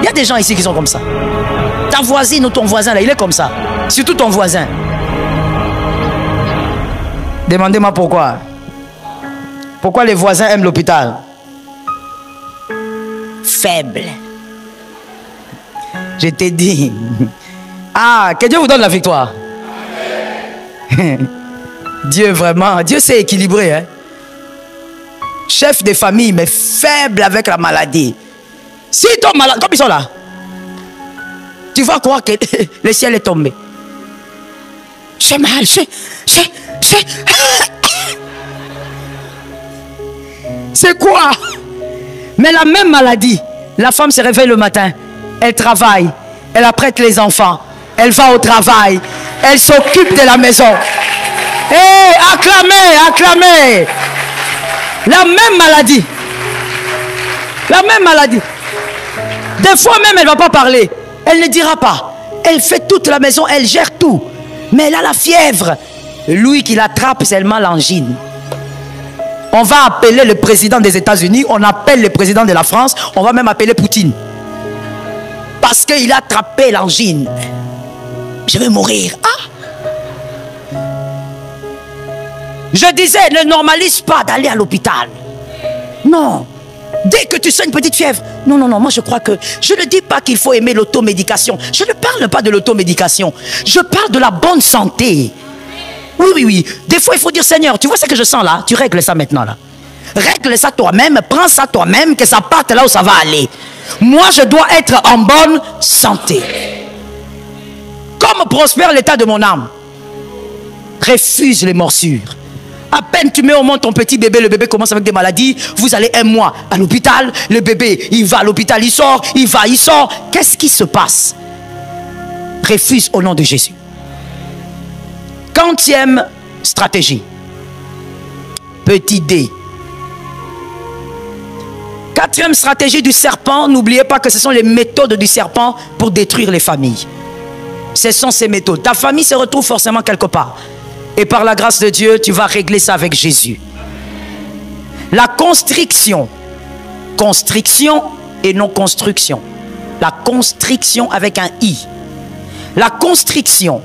Il y a des gens ici qui sont comme ça. Ta voisine ou ton voisin, là, il est comme ça. Surtout ton voisin. Demandez-moi pourquoi. Pourquoi les voisins aiment l'hôpital? Faible. Je t'ai dit. Ah, que Dieu vous donne la victoire. Dieu vraiment, Dieu s'est équilibré. Hein? Chef de famille, mais faible avec la maladie. Si tu es malade, comme ils sont là, tu vas croire que le ciel est tombé. J'ai mal, c'est quoi? Mais la même maladie, la femme se réveille le matin, elle travaille, elle apprête les enfants, elle va au travail, elle s'occupe de la maison. Hé, acclamez, acclamez. La même maladie. La même maladie. Des fois même, elle ne va pas parler. Elle ne dira pas. Elle fait toute la maison, elle gère tout. Mais elle a la fièvre. Lui qui l'attrape, c'est seulement l'angine. On va appeler le président des États-Unis, on appelle le président de la France, on va même appeler Poutine. Parce qu'il a attrapé l'angine. Je vais mourir. Ah! Je disais, ne normalise pas d'aller à l'hôpital. Non. Dès que tu sens une petite fièvre. Non, non, non, moi je crois que... Je ne dis pas qu'il faut aimer l'automédication. Je ne parle pas de l'automédication. Je parle de la bonne santé. Oui, oui, oui. Des fois, il faut dire, Seigneur, tu vois ce que je sens là? Tu règles ça maintenant là. Règle ça toi-même, prends ça toi-même, que ça parte là où ça va aller. Moi, je dois être en bonne santé. Comme prospère l'état de mon âme. Refuse les morsures. À peine tu mets au monde ton petit bébé, le bébé commence avec des maladies. Vous allez un mois à l'hôpital. Le bébé, il va à l'hôpital, il sort, il va, il sort. Qu'est-ce qui se passe? Refuse au nom de Jésus. Quantième stratégie. Petit D. Quatrième stratégie du serpent. N'oubliez pas que ce sont les méthodes du serpent pour détruire les familles. Ce sont ces méthodes. Ta famille se retrouve forcément quelque part. Et par la grâce de Dieu, tu vas régler ça avec Jésus. La constriction. Constriction et non construction. La constriction avec un I. La constriction,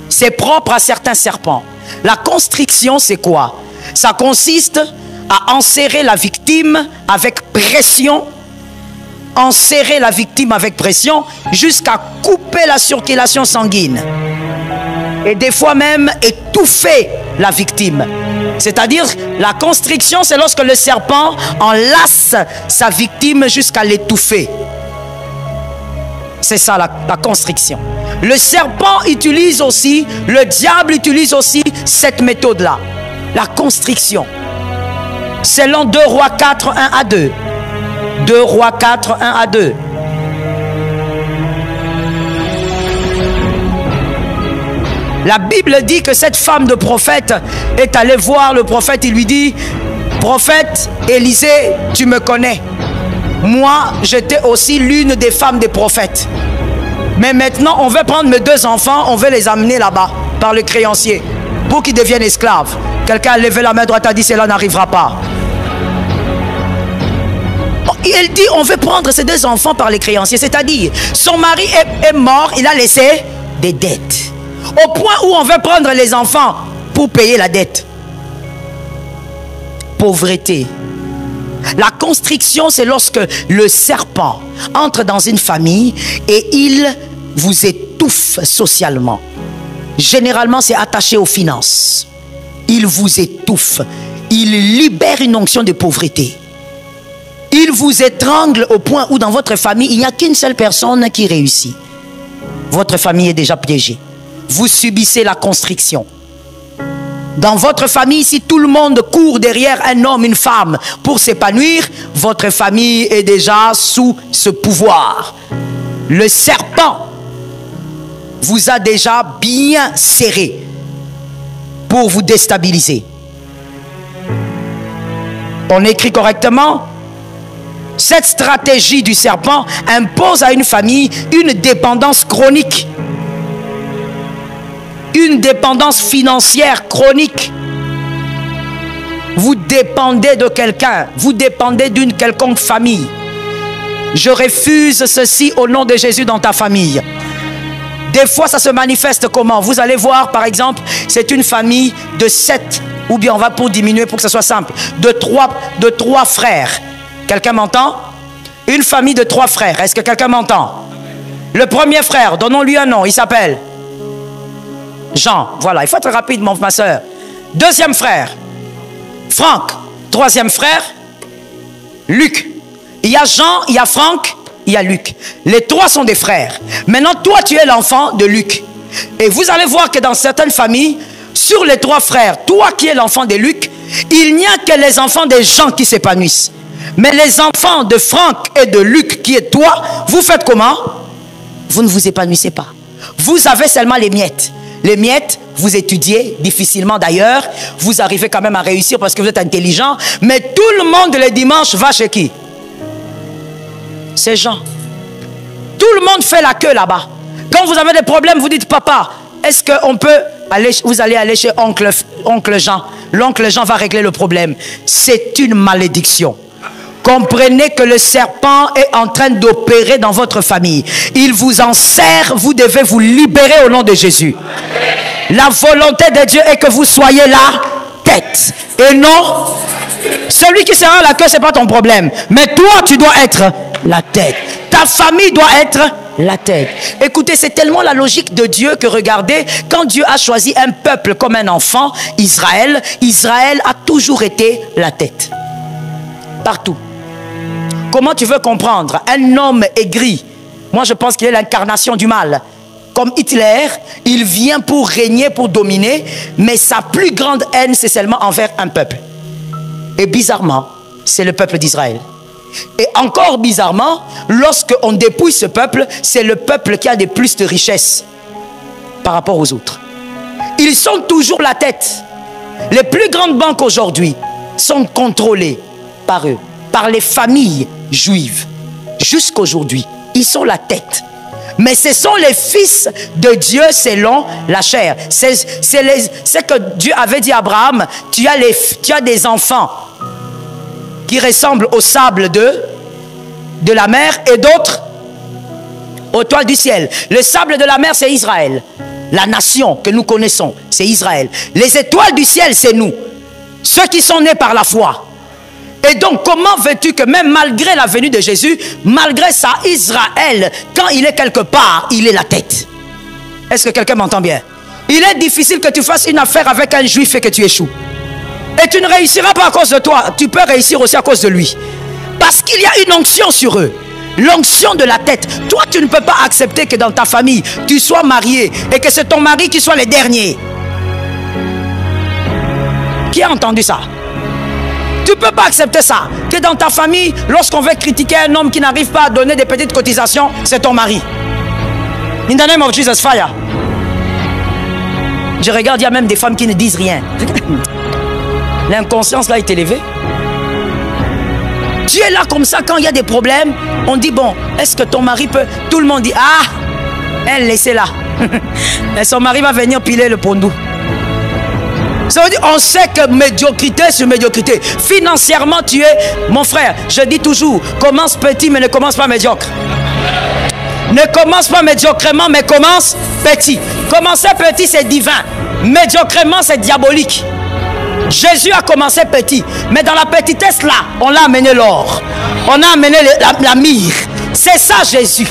c'est propre à certains serpents. La constriction, c'est quoi? Ça consiste à enserrer la victime avec pression. Enserrer la victime avec pression jusqu'à couper la circulation sanguine. Et des fois même étouffer la victime. C'est-à-dire, la constriction, c'est lorsque le serpent enlace sa victime jusqu'à l'étouffer. C'est ça la constriction. Le serpent utilise aussi, le diable utilise aussi cette méthode-là. La constriction. Selon 2 Rois 4, 1 à 2. 2 Rois 4, 1 à 2. La Bible dit que cette femme de prophète est allée voir le prophète. Il lui dit, prophète Élisée, tu me connais. Moi, j'étais aussi l'une des femmes des prophètes. Mais maintenant, on veut prendre mes 2 enfants, on veut les amener là-bas par le créancier pour qu'ils deviennent esclaves. Quelqu'un a levé la main droite, a dit, cela n'arrivera pas. Il dit, on veut prendre ces 2 enfants par les créanciers. C'est-à-dire, son mari est mort, il a laissé des dettes. Au point où on veut prendre les enfants pour payer la dette. Pauvreté. La constriction, c'est lorsque le serpent entre dans une famille et il vous étouffe socialement. Généralement, c'est attaché aux finances. Il vous étouffe. Il libère une onction de pauvreté. Il vous étrangle au point où dans votre famille, il n'y a qu'une seule personne qui réussit. Votre famille est déjà piégée. Vous subissez la constriction. Dans votre famille, si tout le monde court derrière un homme, une femme pour s'épanouir, votre famille est déjà sous ce pouvoir. Le serpent vous a déjà bien serré pour vous déstabiliser. On écrit correctement. Cette stratégie du serpent impose à une famille une dépendance chronique. Une dépendance financière chronique. Vous dépendez de quelqu'un. Vous dépendez d'une quelconque famille. Je refuse ceci au nom de Jésus dans ta famille. Des fois, ça se manifeste comment? Vous allez voir, par exemple, c'est une famille de 7, ou bien on va pour diminuer pour que ce soit simple, de trois frères. Quelqu'un m'entend? Une famille de 3 frères. Est-ce que quelqu'un m'entend? Le premier frère, donnons-lui un nom, il s'appelle Jean. Voilà, il faut être rapide, ma soeur. Deuxième frère, Franck. Troisième frère, Luc. Il y a Jean, il y a Franck, il y a Luc. Les 3 sont des frères. Maintenant, toi, tu es l'enfant de Luc. Et vous allez voir que dans certaines familles, sur les 3 frères, toi qui es l'enfant de Luc, il n'y a que les enfants des gens qui s'épanouissent. Mais les enfants de Franck et de Luc, qui est toi, vous faites comment? Vous ne vous épanouissez pas. Vous avez seulement les miettes. Les miettes, vous étudiez difficilement d'ailleurs. Vous arrivez quand même à réussir parce que vous êtes intelligent. Mais tout le monde le dimanche va chez qui? C'est Jean. Tout le monde fait la queue là-bas. Quand vous avez des problèmes, vous dites, papa, est-ce qu'on peut aller, vous allez aller chez oncle Jean. L'oncle Jean va régler le problème. C'est une malédiction. Comprenez que le serpent est en train d'opérer dans votre famille. Il vous en sert, vous devez vous libérer au nom de Jésus. La volonté de Dieu est que vous soyez la tête. Et non, celui qui sera la queue, ce n'est pas ton problème. Mais toi, tu dois être la tête. Ta famille doit être la tête. Écoutez, c'est tellement la logique de Dieu que regardez, quand Dieu a choisi un peuple comme un enfant, Israël, Israël a toujours été la tête. Partout. Comment tu veux comprendre? Un homme aigri, moi je pense qu'il est l'incarnation du mal. Comme Hitler, il vient pour régner, pour dominer, mais sa plus grande haine, c'est seulement envers un peuple. Et bizarrement, c'est le peuple d'Israël. Et encore bizarrement, lorsqu'on dépouille ce peuple, c'est le peuple qui a des plus de richesses par rapport aux autres. Ils sont toujours la tête. Les plus grandes banques aujourd'hui sont contrôlées par eux, par les familles juives. Jusqu'aujourd'hui, ils sont la tête. Mais ce sont les fils de Dieu selon la chair. C'est que Dieu avait dit à Abraham, tu as des enfants qui ressemblent au sable de la mer et d'autres aux toiles du ciel. Le sable de la mer, c'est Israël. La nation que nous connaissons, c'est Israël. Les étoiles du ciel, c'est nous. Ceux qui sont nés par la foi. Et donc, comment veux-tu que même malgré la venue de Jésus, malgré ça, Israël, quand il est quelque part, il est la tête? Est-ce que quelqu'un m'entend bien? Il est difficile que tu fasses une affaire avec un juif et que tu échoues. Et tu ne réussiras pas à cause de toi. Tu peux réussir aussi à cause de lui. Parce qu'il y a une onction sur eux. L'onction de la tête. Toi, tu ne peux pas accepter que dans ta famille, tu sois marié et que c'est ton mari qui soit le dernier. Qui a entendu ça? Tu ne peux pas accepter ça. Que dans ta famille, lorsqu'on veut critiquer un homme qui n'arrive pas à donner des petites cotisations, c'est ton mari. In the name of Jesus, fire. Je regarde, il y a même des femmes qui ne disent rien. L'inconscience là est élevée. Tu es là comme ça quand il y a des problèmes. On dit, bon, est-ce que ton mari peut... Tout le monde dit, ah, elle, laissez-la. Et son mari va venir piler le pondou. Ça veut dire, on sait que médiocrité sur médiocrité. Financièrement, tu es... Mon frère, je dis toujours, commence petit, mais ne commence pas médiocre. Ne commence pas médiocrement, mais commence petit. Commencer petit, c'est divin. Médiocrement, c'est diabolique. Jésus a commencé petit, mais dans la petitesse là, on l'a amené l'or. On a amené la myrrhe. C'est ça Jésus.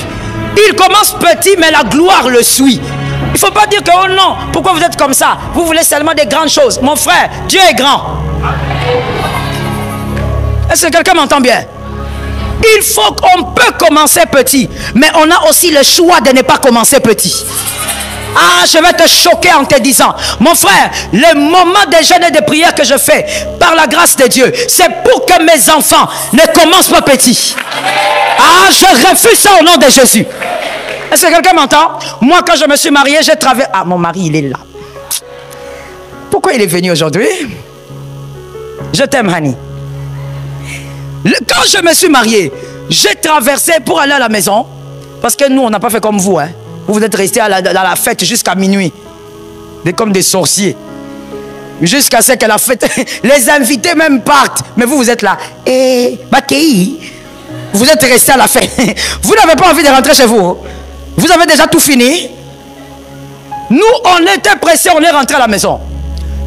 Il commence petit, mais la gloire le suit. Il ne faut pas dire que, oh non, pourquoi vous êtes comme ça? Vous voulez seulement des grandes choses. Mon frère, Dieu est grand. Est-ce que quelqu'un m'entend bien? Il faut qu'on peut commencer petit, mais on a aussi le choix de ne pas commencer petit. Ah, je vais te choquer en te disant, mon frère, le moment de jeûne et de prière que je fais, par la grâce de Dieu, c'est pour que mes enfants ne commencent pas petits. Ah, je refuse ça au nom de Jésus. Est-ce que quelqu'un m'entend? Moi, quand je me suis marié, j'ai traversé... Ah, mon mari, il est là. Pourquoi il est venu aujourd'hui? Je t'aime, Hani. Quand je me suis marié, j'ai traversé pour aller à la maison. Parce que nous, on n'a pas fait comme vous. Hein. Vous êtes restés dans la fête jusqu'à minuit. Comme des sorciers. Jusqu'à ce que la fête... Les invités même partent. Mais vous, vous êtes là. Et Bakei, vous êtes restés à la fête. Vous n'avez pas envie de rentrer chez vous. Vous avez déjà tout fini. Nous, on était pressés, on est rentré à la maison.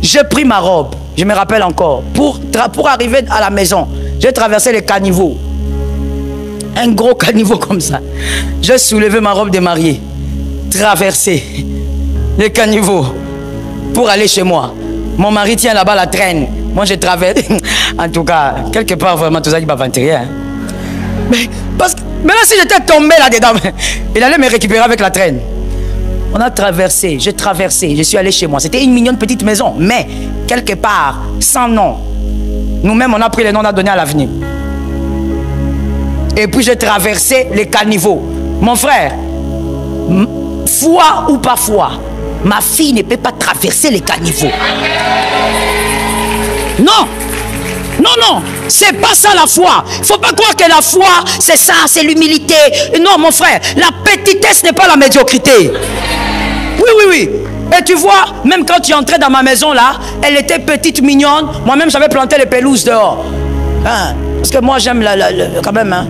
J'ai pris ma robe. Je me rappelle encore. Pour arriver à la maison, j'ai traversé les caniveaux. Un gros caniveau comme ça. J'ai soulevé ma robe de mariée. Traversé les caniveaux pour aller chez moi. Mon mari tient là-bas la traîne. Moi, je traverse. En tout cas, quelque part, vraiment, tout ça, il m'a venté. Hein. Mais là, si j'étais tombé là-dedans, il allait me récupérer avec la traîne. On a traversé, j'ai traversé, je suis allé chez moi. C'était une mignonne petite maison, mais quelque part, sans nom. Nous-mêmes, on a pris les noms, on a donné à l'avenir. Et puis, j'ai traversé les caniveaux. Mon frère, foi ou pas foi, ma fille ne peut pas traverser les caniveaux. Non, non, non, c'est pas ça la foi. Il ne faut pas croire que la foi, c'est ça, c'est l'humilité. Non, mon frère, la petitesse n'est pas la médiocrité. Oui, oui, oui. Et tu vois, même quand tu entrais dans ma maison là, elle était petite, mignonne. Moi-même, j'avais planté les pelouses dehors. Hein? Parce que moi, j'aime quand même hein,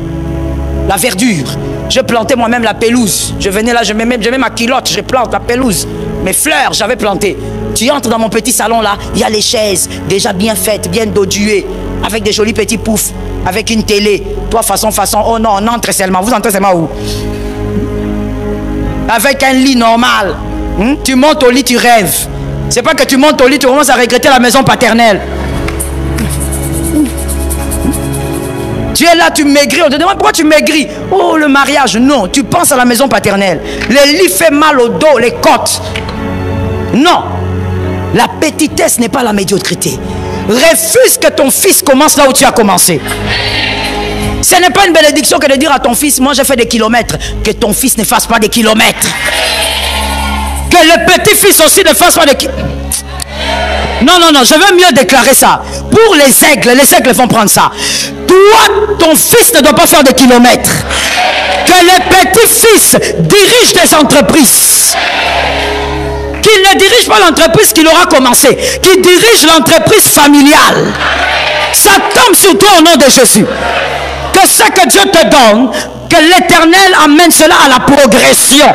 la verdure. Je plantais moi-même la pelouse. Je venais là, je mets ma culotte, je plante la pelouse. Mes fleurs, j'avais planté. Tu entres dans mon petit salon là, il y a les chaises déjà bien faites, bien doduées, avec des jolis petits poufs, avec une télé. Toi, façon, oh non, on entre seulement. Vous entrez seulement où? Avec un lit normal. Tu montes au lit, tu rêves. C'est pas que tu montes au lit, tu commences à regretter la maison paternelle. Tu es là, tu maigris. On te demande pourquoi tu maigris. Oh, le mariage. Non, tu penses à la maison paternelle. Le lit fait mal au dos, les côtes. Non. La petitesse n'est pas la médiocrité. Refuse que ton fils commence là où tu as commencé. Ce n'est pas une bénédiction que de dire à ton fils, moi j'ai fait des kilomètres. Que ton fils ne fasse pas des kilomètres. Que le petit-fils aussi ne fasse pas des kilomètres. Non, non, non, je veux mieux déclarer ça. Pour les aigles vont prendre ça. Toi, ton fils ne doit pas faire des kilomètres. Que le petit-fils dirige des entreprises. Qu'il ne dirige pas l'entreprise qu'il aura commencé. Qu'il dirige l'entreprise familiale. Ça tombe sur toi au nom de Jésus. Que ce que Dieu te donne, que l'Éternel amène cela à la progression.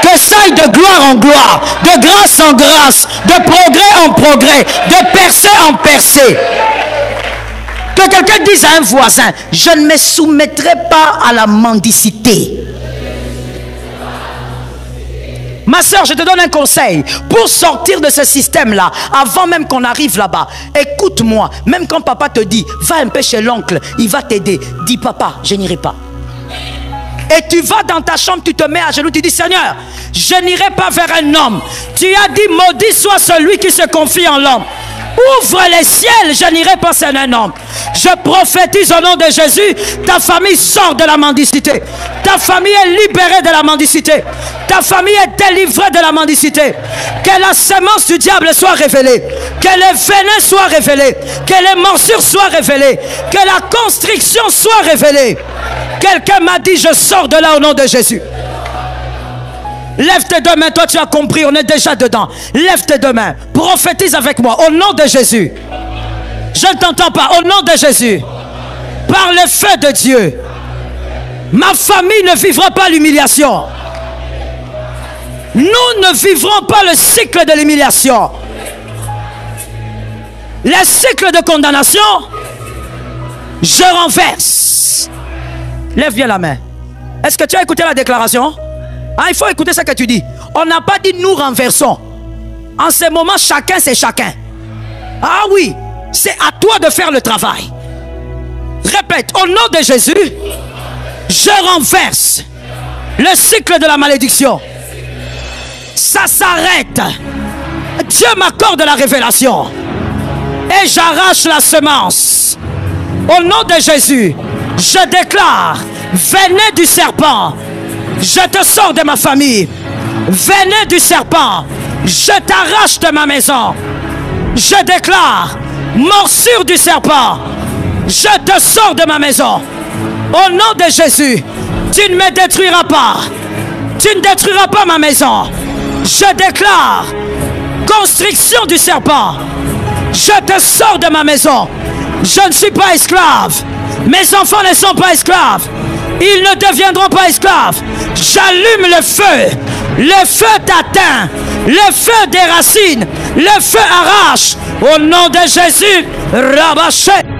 Que ça aille de gloire en gloire, de grâce en grâce, de progrès en progrès, de percée en percée. Que quelqu'un dise à un voisin, je ne me soumettrai pas à la mendicité. Ma soeur, je te donne un conseil. Pour sortir de ce système-là, avant même qu'on arrive là-bas, écoute-moi. Même quand papa te dit, va un peu chez l'oncle, il va t'aider. Dis, papa, je n'irai pas. Et tu vas dans ta chambre, tu te mets à genoux, tu dis, Seigneur, je n'irai pas vers un homme. Tu as dit, maudit soit celui qui se confie en l'homme. Ouvre les ciels, je n'irai pas vers un homme. Je prophétise au nom de Jésus, ta famille sort de la mendicité. Ta famille est libérée de la mendicité. Ta famille est délivrée de la mendicité. Que la semence du diable soit révélée. Que les venins soient révélés. Que les morsures soient révélées. Que la constriction soit révélée. Quelqu'un m'a dit, je sors de là au nom de Jésus. Lève tes deux mains, toi tu as compris, on est déjà dedans. Lève tes deux mains, prophétise avec moi au nom de Jésus. Je ne t'entends pas, au nom de Jésus. Par le feu de Dieu, ma famille ne vivra pas l'humiliation. Nous ne vivrons pas le cycle de l'humiliation. Le cycle de condamnation, je renverse. Lève bien la main. Est-ce que tu as écouté la déclaration? Ah, il faut écouter ce que tu dis. On n'a pas dit nous renversons. En ce moment, chacun c'est chacun. Ah oui, c'est à toi de faire le travail. Répète, au nom de Jésus, Je renverse le cycle de la malédiction. Ça s'arrête. Dieu m'accorde la révélation. Et j'arrache la semence. Au nom de Jésus, je déclare, venez du serpent. Je te sors de ma famille. Venez du serpent. Je t'arrache de ma maison. Je déclare, morsure du serpent. Je te sors de ma maison. Au nom de Jésus, tu ne me détruiras pas. Tu ne détruiras pas ma maison. Je déclare, constriction du serpent. Je te sors de ma maison. Je ne suis pas esclave. Mes enfants ne sont pas esclaves. Ils ne deviendront pas esclaves. J'allume le feu. Le feu t'atteint. Le feu déracine. Le feu arrache. Au nom de Jésus, rabâché.